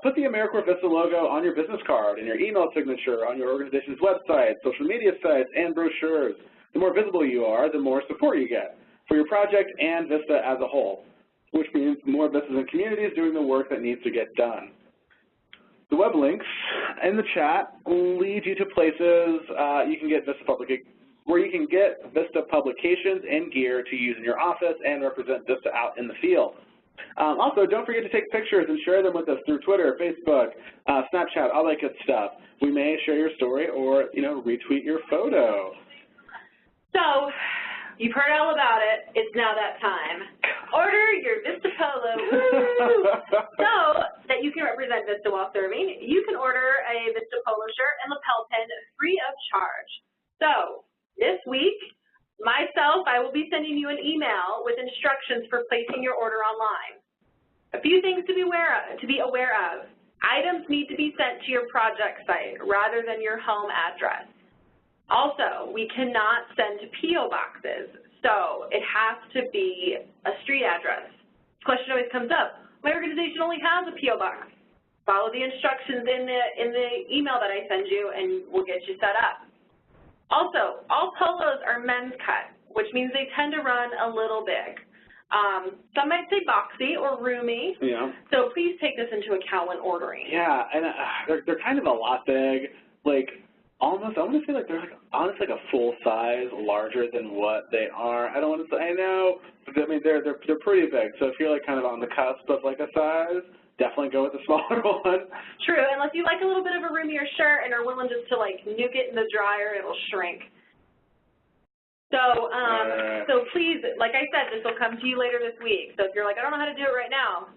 S1: Put the AmeriCorps Vista logo on your business card, in your email signature, on your organization's website, social media sites, and brochures. The more visible you are, the more support you get for your project and Vista as a whole, which means more Vistas and communities doing the work that needs to get done. The web links in the chat lead you to places you can get where you can get Vista publications and gear to use in your office and represent Vista out in the field. Also, don't forget to take pictures and share them with us through Twitter, Facebook, Snapchat, all that good stuff. We may share your story or, retweet your photo.
S2: So, you've heard all about it. It's now that time. Order your Vista Polo, woo! So that you can represent Vista while serving, you can order a Vista Polo shirt and lapel pin free of charge. So this week, I will be sending you an email with instructions for placing your order online. A few things to be aware of. Items need to be sent to your project site rather than your home address. Also, we cannot send to P.O. boxes. So it has to be a street address. This question always comes up. My organization only has a P.O. box. Follow the instructions in the email that I send you, and we'll get you set up. Also, all polos are men's cut, which means they tend to run a little big. Some might say boxy or roomy. Yeah. So please take this into account when ordering.
S1: Yeah, and they're kind of a lot big. Like, almost, I want to say like they're honestly like a full size larger than what they are. I don't want to say, I know, but I mean they're pretty big. So if you're like kind of on the cusp of like a size, definitely go with the smaller one.
S2: True, unless you like a little bit of a roomier shirt and are willing just to like nuke it in the dryer, it'll shrink. So, so please, like I said, this will come to you later this week. So if you're like, I don't know how to do it right now,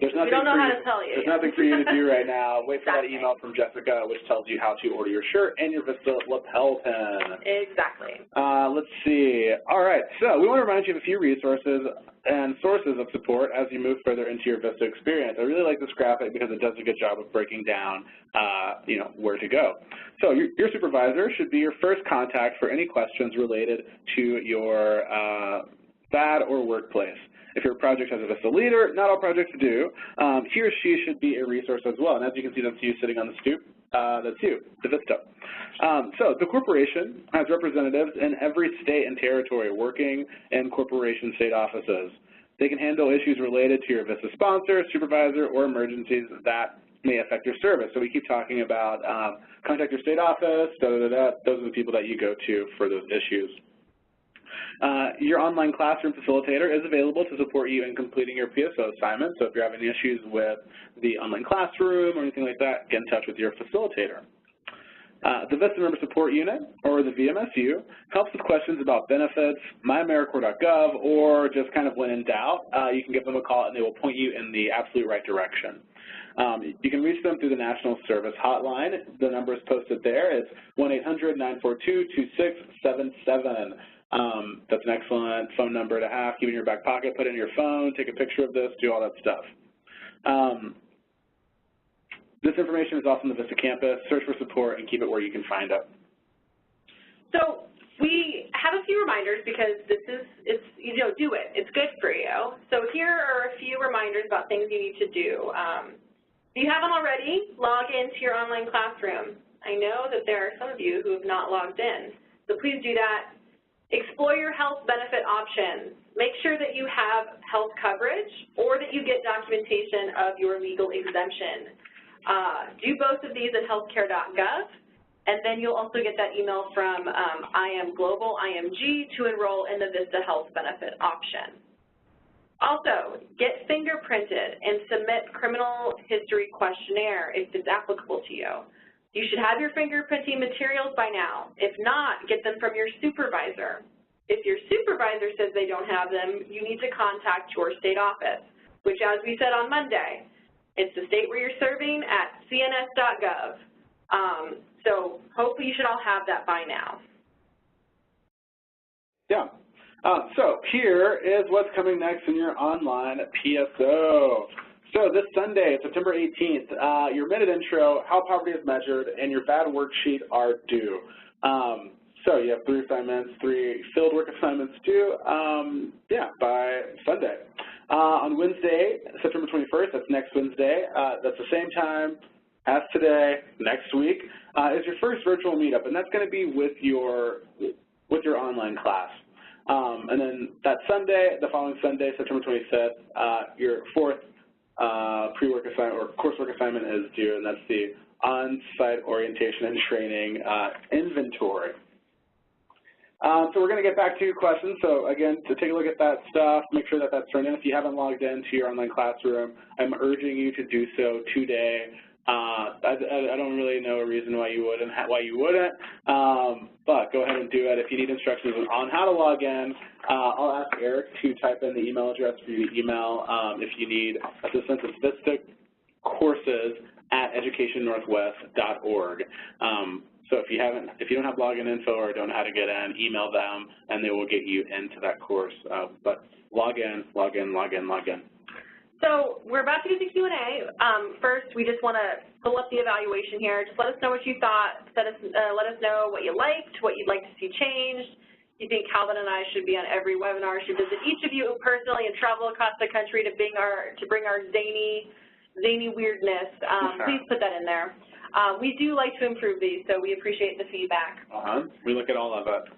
S2: we don't know how to tell you.
S1: There's nothing for you to do right now. Wait for that email from Jessica, which tells you how to order your shirt and your Vista lapel pin.
S2: Exactly.
S1: Let's see. All right, so we want to remind you of a few resources and sources of support as you move further into your Vista experience. I really like this graphic because it does a good job of breaking down, where to go. So your supervisor should be your first contact for any questions related to your VAD or workplace. If your project has a Vista leader, not all projects do, he or she should be a resource as well. And as you can see, that's you sitting on the stoop. That's you, the Vista. So the corporation has representatives in every state and territory working in corporation state offices. They can handle issues related to your Vista sponsor, supervisor, or emergencies that may affect your service. So we keep talking about contact your state office, Those are the people that you go to for those issues. Your online classroom facilitator is available to support you in completing your PSO assignment. So if you're having issues with the online classroom or anything like that, get in touch with your facilitator. The Vista Member Support Unit, or the VMSU, helps with questions about benefits, myamericorps.gov, or just kind of when in doubt, you can give them a call and they will point you in the absolute right direction. You can reach them through the National Service Hotline. The number is posted there. It's 1-800-942-2677. That's an excellent phone number to have. Keep it in your back pocket, put it in your phone, take a picture of this, do all that stuff. This information is also on the Vista campus. Search for support and keep it where you can find it.
S2: So we have a few reminders because do it. It's good for you. So here are a few reminders about things you need to do. If you haven't already, log into your online classroom. I know that there are some of you who have not logged in, so please do that. Explore your health benefit options. Make sure that you have health coverage or that you get documentation of your legal exemption. Do both of these at healthcare.gov, and then you'll also get that email from IM Global, IMG, to enroll in the VISTA Health Benefit option. Also, get fingerprinted and submit criminal history questionnaire if it's applicable to you. You should have your fingerprinting materials by now. If not, get them from your supervisor. If your supervisor says they don't have them, you need to contact your state office, which, as we said on Monday, it's the state where you're serving at cns.gov. So hopefully you should all have that by now.
S1: Yeah. So here is what's coming next in your online PSO. So this Sunday, September 18th, your minute intro, how poverty is measured, and your VAD worksheet are due. So you have 3 assignments, 3 field work assignments due, by Sunday. On Wednesday, September 21st, that's next Wednesday, that's the same time as today, next week, is your first virtual meetup, and that's going to be with your online class. And then that Sunday, the following Sunday, September 25th, your 4th pre-work assignment or coursework assignment is due, and that's the on-site orientation and training inventory. So we're going to get back to your questions. So again, to take a look at that stuff, make sure that that's turned in. If you haven't logged into your online classroom, I'm urging you to do so today. I don't really know a reason why you wouldn't, but go ahead and do it. If you need instructions on how to log in, I'll ask Eric to type in the email address for you to email if you need assistance. It's vistacourses@educationnorthwest.org. So if you don't have login info or don't know how to get in, email them and they will get you into that course. But log in.
S2: So we're about to do the Q&A. First, we just want to pull up the evaluation here. Just let us know what you thought. Let us know what you liked, what you'd like to see changed. You think Calvin and I should be on every webinar, should visit each of you personally and travel across the country to bring our zany weirdness. Please put that in there. We do like to improve these, so we appreciate the feedback.
S1: We look at all of it.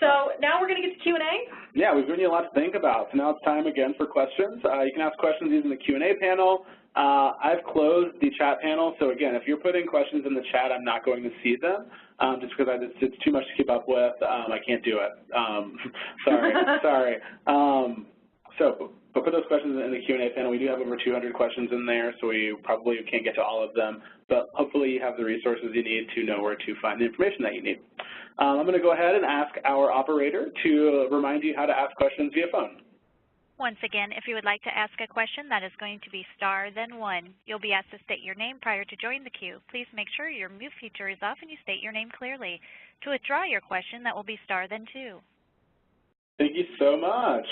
S2: So now we're going to get to Q&A.
S1: Yeah, we've given you a lot to think about. So now it's time again for questions. You can ask questions using the Q&A panel. I've closed the chat panel, so again, if you're putting questions in the chat, I'm not going to see them just because it's too much to keep up with. I can't do it. Sorry. But put those questions in the Q&A panel. We do have over 200 questions in there, so we probably can't get to all of them. But hopefully you have the resources you need to know where to find the information that you need. I'm going to go ahead and ask our operator to remind you how to ask questions via phone.
S3: Once again, if you would like to ask a question, that is going to be star, then 1. You'll be asked to state your name prior to joining the queue. Please make sure your mute feature is off and you state your name clearly. To withdraw your question, that will be star, then 2.
S1: Thank you so much.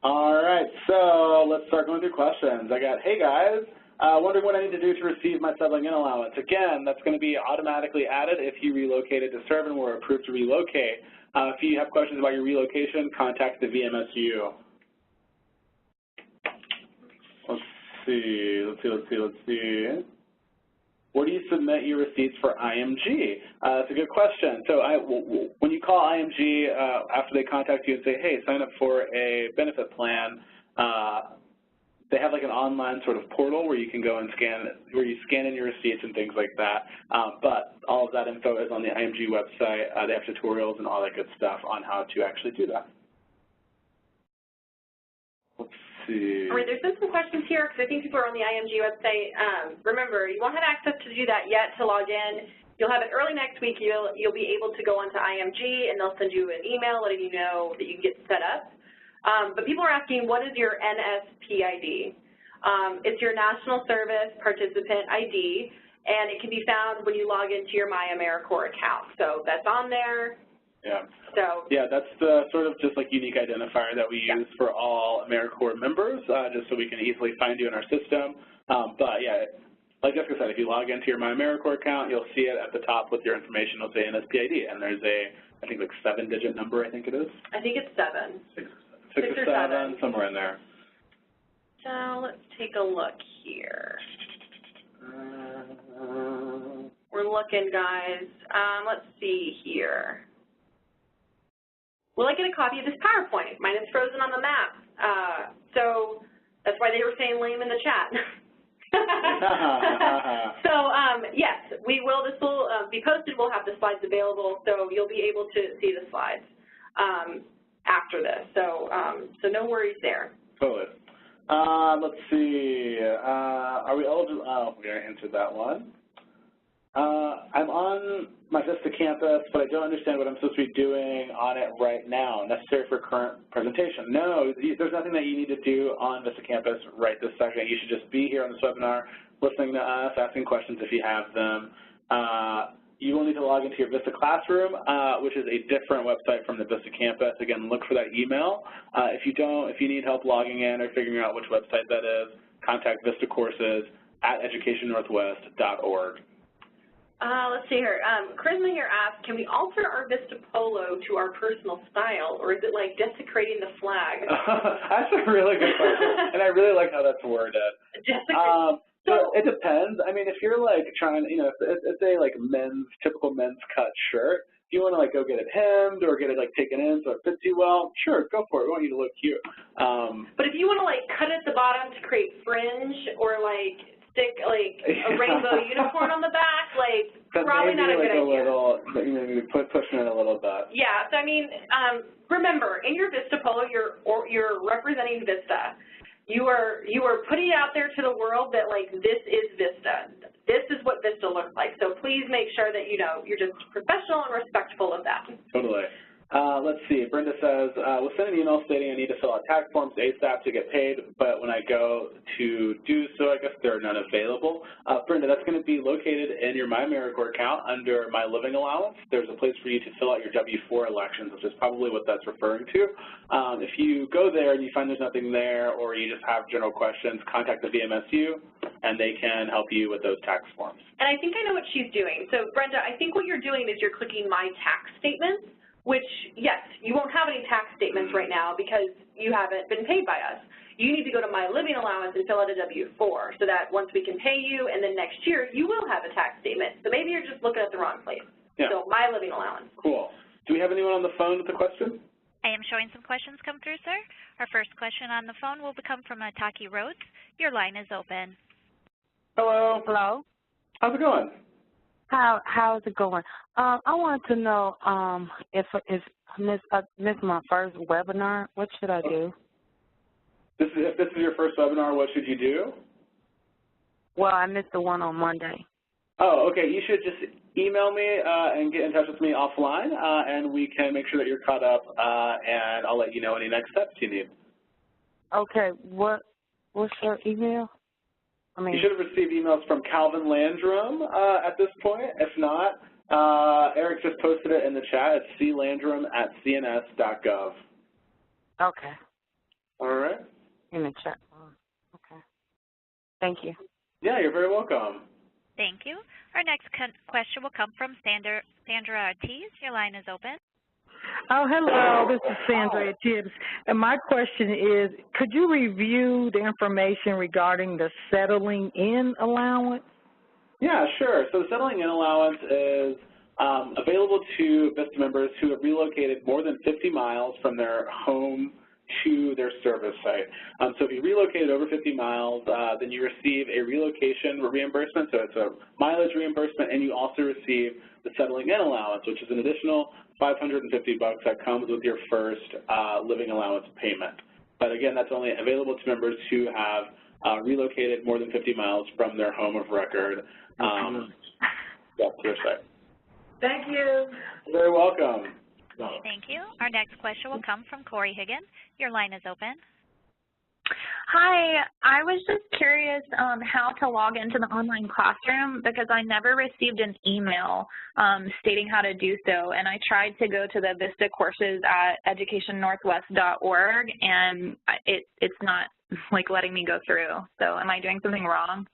S1: All right, so let's start going through questions. I got, hey guys, wondering what I need to do to receive my sibling in allowance. Again, that's going to be automatically added if you relocated to Servin or were approved to relocate. If you have questions about your relocation, contact the VMSU. Let's see. Where do you submit your receipts for IMG? That's a good question. So when you call IMG after they contact you and say, hey, sign up for a benefit plan, they have like an online sort of portal where you can go and where you scan in your receipts and things like that. But all of that info is on the IMG website. They have tutorials and all that good stuff on how to actually do that. Let's see.
S2: All right, there's been some questions here because I think people are on the IMG website. Remember, you won't have access to do that yet to log in. You'll have it early next week. You'll be able to go onto IMG and they'll send you an email letting you know that you can get set up. But people are asking, what is your NSPID? It's your National Service Participant ID, and it can be found when you log into your My AmeriCorps account. So that's on there.
S1: Yeah.
S2: So
S1: yeah, that's the sort of just like unique identifier that we use for all AmeriCorps members, just so we can easily find you in our system. But yeah, like Jessica said, if you log into your My AmeriCorps account, you'll see it at the top with your information. It'll say NSPID, and there's I think like 7-digit number. I think it is.
S2: I think it's 7.
S1: 6 or 7, somewhere in there.
S2: So let's take a look here. we're looking, guys. Let's see here. Will I get a copy of this PowerPoint? Mine is frozen on the map. So that's why they were saying lame in the chat. So, yes, we will. This will be posted. We'll have the slides available, so you'll be able to see the slides after this. So, so no worries there.
S1: Totally. Let's see. Are we eligible? Oh, we already answered that one. I'm on my Vista campus, but I don't understand what I'm supposed to be doing on it right now, necessary for current presentation. No, there's nothing that you need to do on Vista campus right this second. You should just be here on this webinar, listening to us, asking questions if you have them. You will need to log into your Vista Classroom, which is a different website from the Vista campus. Again, look for that email. If you need help logging in or figuring out which website that is, contact Vista Courses at educationnorthwest.org.
S2: Let's see here. Charisma here asked, can we alter our Vista Polo to our personal style, or is it like desecrating the flag?
S1: That's a really good question, and I really like how that's worded. So it depends. I mean, if you're like trying, it's a like typical men's cut shirt. If you want to like go get it hemmed or get it like taken in so it fits you well, sure, go for it. We want you to look cute.
S2: But if you want to like cut at the bottom to create fringe or like stick like a rainbow unicorn on the back, like probably not a good idea.
S1: Maybe pushing it a little bit.
S2: Yeah. So I mean, remember, in your Vista Polo, you're representing Vista. You are putting it out there to the world that like this is Vista. This is what Vista looks like. So please make sure that you're just professional and respectful of that.
S1: Totally. Let's see. Brenda says, we'll send an email stating I need to fill out tax forms ASAP to get paid, but when I go to do so, I guess there are none available. Brenda, that's going to be located in your MyAmeriCorps account under My Living Allowance. There's a place for you to fill out your W-4 elections, which is probably what that's referring to. If you go there and you find there's nothing there or you just have general questions, contact the VMSU, and they can help you with those tax forms.
S2: And I think I know what she's doing. So, Brenda, I think what you're doing is you're clicking My Tax Statements, which, yes, you won't have any tax statements right now because you haven't been paid by us. You need to go to My Living Allowance and fill out a W-4 so that once we can pay you and then next year you will have a tax statement. So maybe you're just looking at the wrong place. Yeah. So My Living Allowance.
S1: Cool. Do we have anyone on the phone with a question?
S3: I am showing some questions come through, sir. Our first question on the phone will come from Taki Rhodes. Your line is open.
S1: Hello.
S6: Hello.
S1: How's it going?
S6: How's it going? I wanted to know if missed my first webinar, what should I do?
S1: If this is your first webinar, what should you do?
S6: Well, I missed the one on Monday.
S1: Oh, okay. You should just email me and get in touch with me offline, and we can make sure that you're caught up, and I'll let you know any next steps you need.
S6: Okay. What's your email?
S1: You should have received emails from Calvin Landrum at this point. If not, Eric just posted it in the chat. It's clandrum@cns.gov.
S6: Okay.
S1: All right.
S6: In the chat. Okay. Thank you.
S1: Yeah, you're very welcome.
S3: Thank you. Our next question will come from Sandra Ortiz. Your line is open.
S7: Oh, hello. This is Sandra Tibbs. And my question is, could you review the information regarding the settling in allowance?
S1: Yeah, sure. So the settling in allowance is available to VISTA members who have relocated more than 50 miles from their home to their service site. So if you relocated over 50 miles, then you receive a relocation reimbursement, so it's a mileage reimbursement, and you also receive the settling in allowance, which is an additional $550 that comes with your first living allowance payment. But again, that's only available to members who have relocated more than 50 miles from their home of record to their site.
S2: Thank you.
S1: You're very welcome.
S3: Thank you. Our next question will come from Corey Higgins. Your line is open.
S8: Hi, I was just curious how to log into the online classroom because I never received an email stating how to do so, and I tried to go to the Vista Courses at educationnorthwest.org, and it's not like letting me go through. So am I doing something wrong?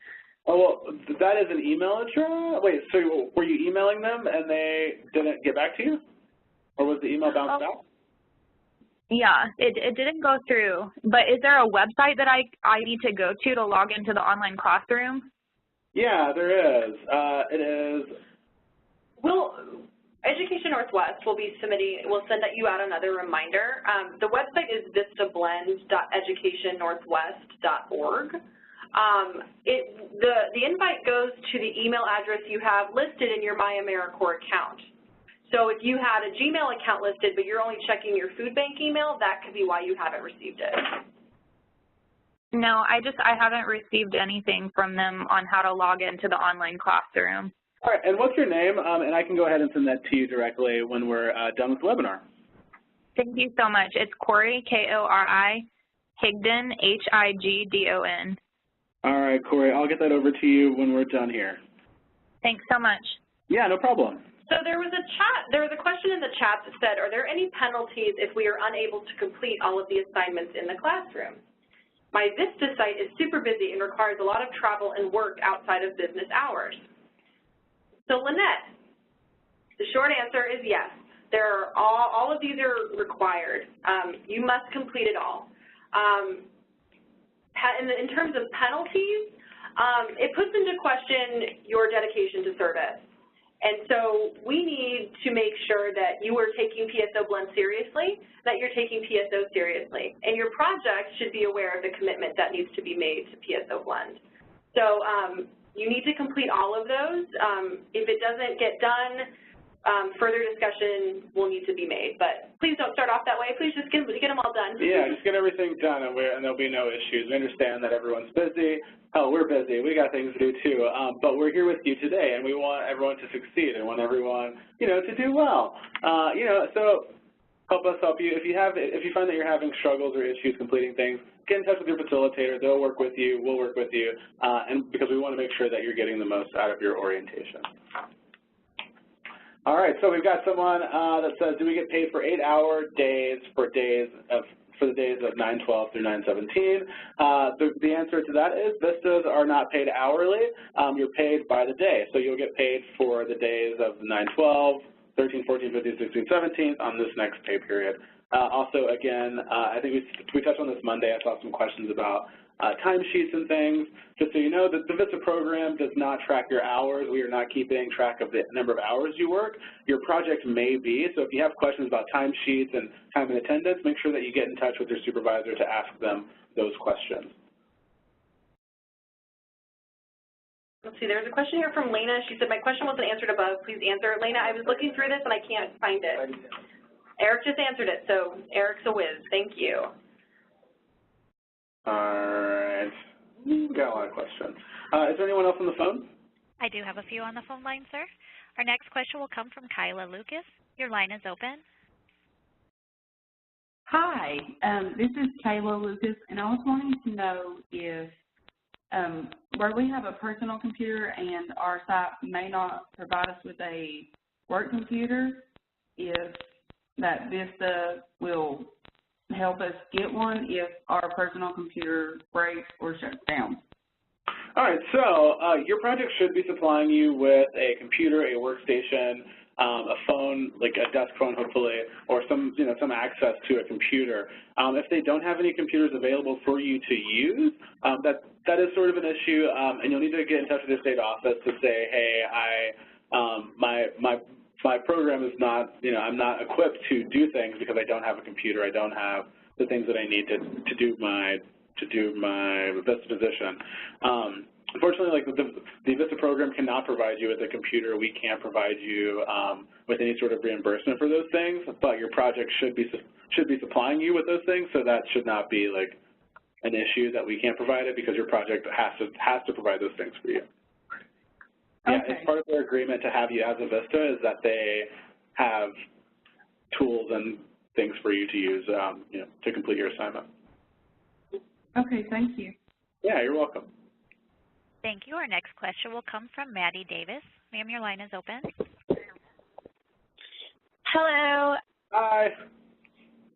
S1: Oh, well, that is an email address? Wait, so were you emailing them and they didn't get back to you? Or was the email bounced out?
S8: Yeah, it didn't go through. But is there a website that I need to go to log into the online classroom?
S1: Yeah, there is. It is
S2: Education Northwest will send you out another reminder. The website is vistablend.educationnorthwest.org. The invite goes to the email address you have listed in your MyAmeriCorps account. So if you had a Gmail account listed, but you're only checking your food bank email, that could be why you haven't received it.
S8: No, I haven't received anything from them on how to log into the online classroom.
S1: All right, and what's your name? And I can go ahead and send that to you directly when we're done with the webinar.
S8: Thank you so much. It's Kori, K-O-R-I, Higdon, H-I-G-D-O-N.
S1: All right, Kori, I'll get that over to you when we're done here.
S8: Thanks so much.
S1: Yeah, no problem.
S2: So there was a question in the chat that said, are there any penalties if we are unable to complete all of the assignments in the classroom? My Vista site is super busy and requires a lot of travel and work outside of business hours. So Lynette, the short answer is yes. There are all of these are required. You must complete it all. In terms of penalties, it puts into question your dedication to service. And so we need to make sure that you are taking PSO Blend seriously, that you're taking PSO seriously. And your project should be aware of the commitment that needs to be made to PSO Blend. So you need to complete all of those. If it doesn't get done, further discussion will need to be made. But please don't start off that way. Please just get them all done.
S1: Yeah, just get everything done, and there'll be no issues. We understand that everyone's busy. Oh, we're busy. We got things to do too. But we're here with you today, and we want everyone to succeed and want everyone, to do well. So help us help you. If you find that you're having struggles or issues completing things, get in touch with your facilitator. They'll work with you. We'll work with you, and because we want to make sure that you're getting the most out of your orientation. All right, so we've got someone that says, do we get paid for 8-hour days for the days of 9/12 through 9/17? The answer to that is Vistas are not paid hourly. You're paid by the day. So you'll get paid for the days of 9/12, 13, 14, 15, 16, 17 on this next pay period. Also, again, I think we touched on this Monday. I saw some questions about timesheets and things. Just so you know, the VISTA program does not track your hours. We are not keeping track of the number of hours you work. Your project may be, so if you have questions about timesheets and time and attendance, make sure that you get in touch with your supervisor to ask them those questions.
S2: Let's see, there's a question here from Lena. She said, my question wasn't answered above. Please answer. Lena, I was looking through this and I can't find it. Eric just answered it, so Eric's a whiz. Thank you.
S1: All right. We've got a lot of questions. Is there anyone else on the phone?
S3: I do have a few on the phone line, sir. Our next question will come from Kyla Lucas. Your line is open.
S9: Hi, this is Kayla Lucas, and I was wanting to know if where we have a personal computer and our site may not provide us with a work computer, if that Vista will help us get one if our personal computer breaks or shuts down.
S1: All right, so your project should be supplying you with a computer, a workstation, a phone, like a desk phone hopefully, or some access to a computer. If they don't have any computers available for you to use, that is sort of an issue, and you'll need to get in touch with your state office to say, hey, my program is not, I'm not equipped to do things because I don't have a computer. I don't have the things that I need to do my VISTA position. Unfortunately, like the VISTA program cannot provide you with a computer. We can't provide you with any sort of reimbursement for those things, but your project should be supplying you with those things, so that should not be like an issue that we can't provide it because your project has to provide those things for you. Yeah,
S9: okay.
S1: It's part of their agreement to have you as a VISTA is that they have tools and things for you to use, to complete your assignment.
S9: Okay, thank you.
S1: Yeah, you're welcome.
S3: Thank you. Our next question will come from Maddie Davis. Ma'am, your line is open.
S10: Hello.
S1: Hi.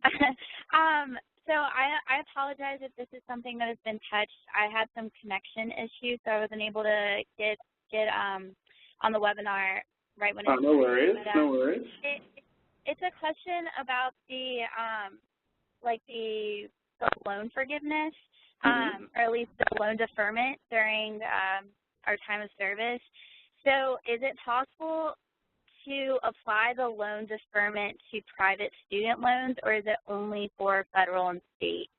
S10: So I apologize if this is something that has been touched. I had some connection issues, so I wasn't able to get on the webinar right when it
S1: no worries, no worries.
S10: It's a question about the the loan forgiveness, or at least the loan deferment during our time of service. So is it possible to apply the loan deferment to private student loans, or is it only for federal and state?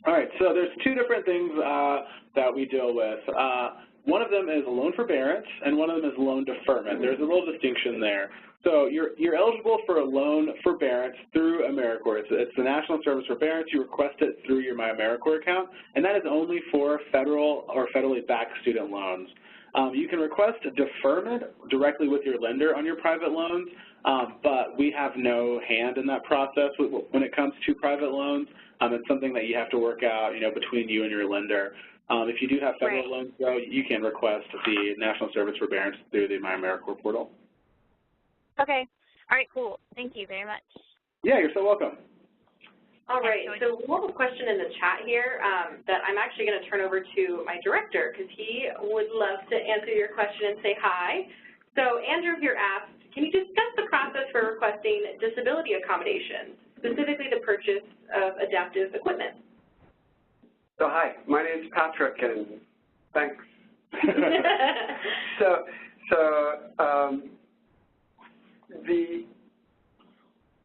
S1: All right, so there's two different things that we deal with. One of them is loan forbearance, and one of them is loan deferment. There's a little distinction there. So you're eligible for a loan forbearance through AmeriCorps. It's the National Service Forbearance. You request it through your My AmeriCorps account, and that is only for federal or federally backed student loans. You can request a deferment directly with your lender on your private loans, but we have no hand in that process when it comes to private loans. It's something that you have to work out, between you and your lender. If you do have federal loans, though, you can request the National Service Forbearance through the My AmeriCorps portal.
S10: Okay. All right, cool. Thank you very much.
S1: Yeah, you're so welcome.
S2: All right, so we have a question in the chat here that I'm actually going to turn over to my director because he would love to answer your question and say hi. So Andrew here asked, can you discuss the process for requesting disability accommodations, specifically the purchase of adaptive equipment?
S4: So hi, my name is Patrick, and thanks.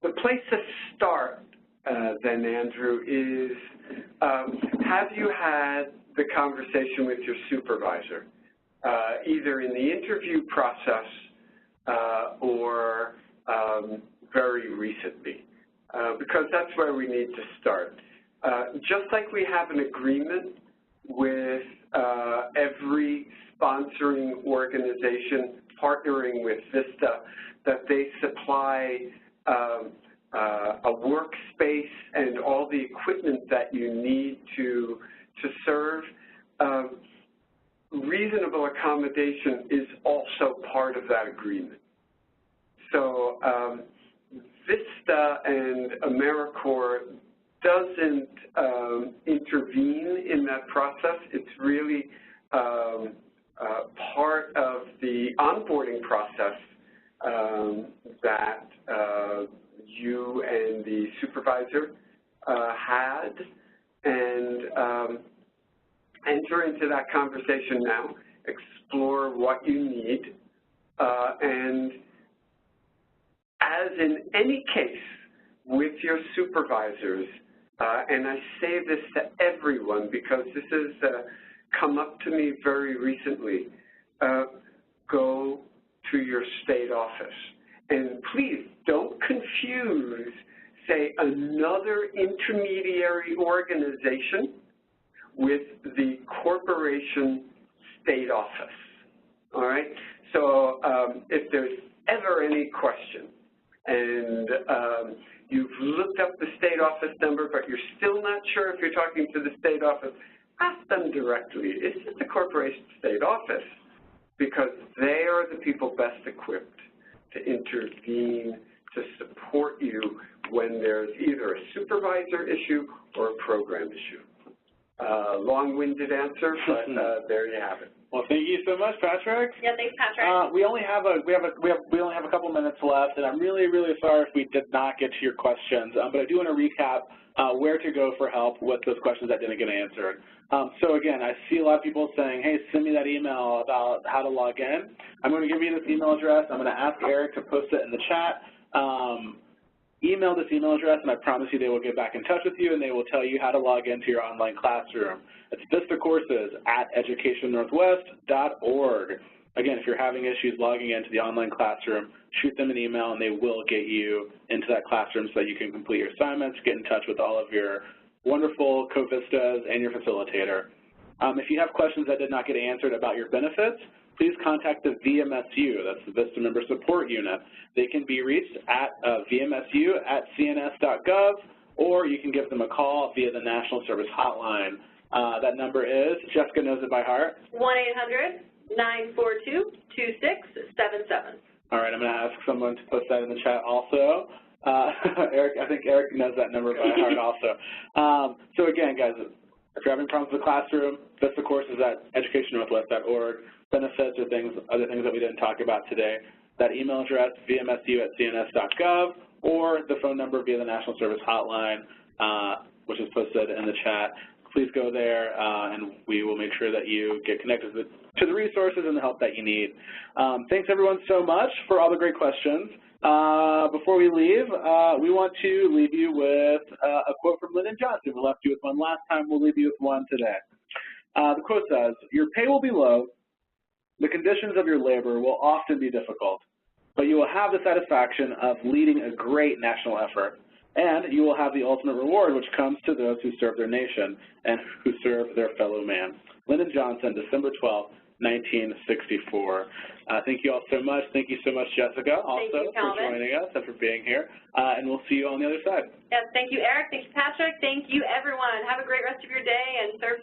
S4: The place to start, then, Andrew, is have you had the conversation with your supervisor, either in the interview process or very recently, because that's where we need to start. Just like we have an agreement with every sponsoring organization partnering with VISTA that they supply a workspace and all the equipment that you need to serve, reasonable accommodation is also part of that agreement. So VISTA and AmeriCorps doesn't intervene in that process. It's really part of the onboarding process that you and the supervisor had, and enter into that conversation now, explore what you need, and as in any case with your supervisors, and I say this to everyone because this has come up to me very recently, go to your state office. And please don't confuse, say, another intermediary organization with the corporation state office, all right? So if there's ever any question and you've looked up the state office number, but you're still not sure if you're talking to the state office, ask them directly. Is this the corporation state office? Because they are the people best equipped to intervene, to support you when there's either a supervisor issue or a program issue. Long-winded answer, but there you have it.
S1: Well, thank you so much, Patrick.
S2: Yeah, thanks, Patrick.
S1: We only have a couple minutes left, and I'm really sorry if we did not get to your questions. But I do want to recap where to go for help with those questions that didn't get answered. So again, I see a lot of people saying, hey, send me that email about how to log in. I'm going to give you this email address. I'm going to ask Eric to post it in the chat. Email this email address, and I promise you they will get back in touch with you, and they will tell you how to log into your online classroom. It's vistacourses@educationnorthwest.org. Again, if you're having issues logging into the online classroom, shoot them an email, and they will get you into that classroom so that you can complete your assignments, get in touch with all of your wonderful co-VISTAs and your facilitator. If you have questions that did not get answered about your benefits, please contact the VMSU, that's the VISTA Member Support Unit. They can be reached at vmsu@cns.gov, or you can give them a call via the National Service Hotline. That number is, Jessica knows it by heart,
S2: 1-800-942-2677.
S1: All right, I'm going to ask someone to post that in the chat also. Eric, I think Eric knows that number by heart also. So again, guys, if you're having problems with the classroom, VISTA courses at educationnorthwest.org. Benefits or other things that we didn't talk about today. That email address, vmsu@cns.gov, or the phone number via the National Service Hotline, which is posted in the chat. Please go there, and we will make sure that you get connected to the resources and the help that you need. Thanks everyone so much for all the great questions. Before we leave, we want to leave you with a quote from Lyndon Johnson. We left you with one last time. We'll leave you with one today. The quote says, "Your pay will be low, the conditions of your labor will often be difficult, but you will have the satisfaction of leading a great national effort, and you will have the ultimate reward which comes to those who serve their nation and who serve their fellow man." Lyndon Johnson, December 12, 1964. Thank you all so much. Thank you so much, Jessica, also for joining us and for being here. And we'll see you on the other side.
S2: Yes, thank you, Eric. Thank you, Patrick. Thank you, everyone. Have a great rest of your day and serve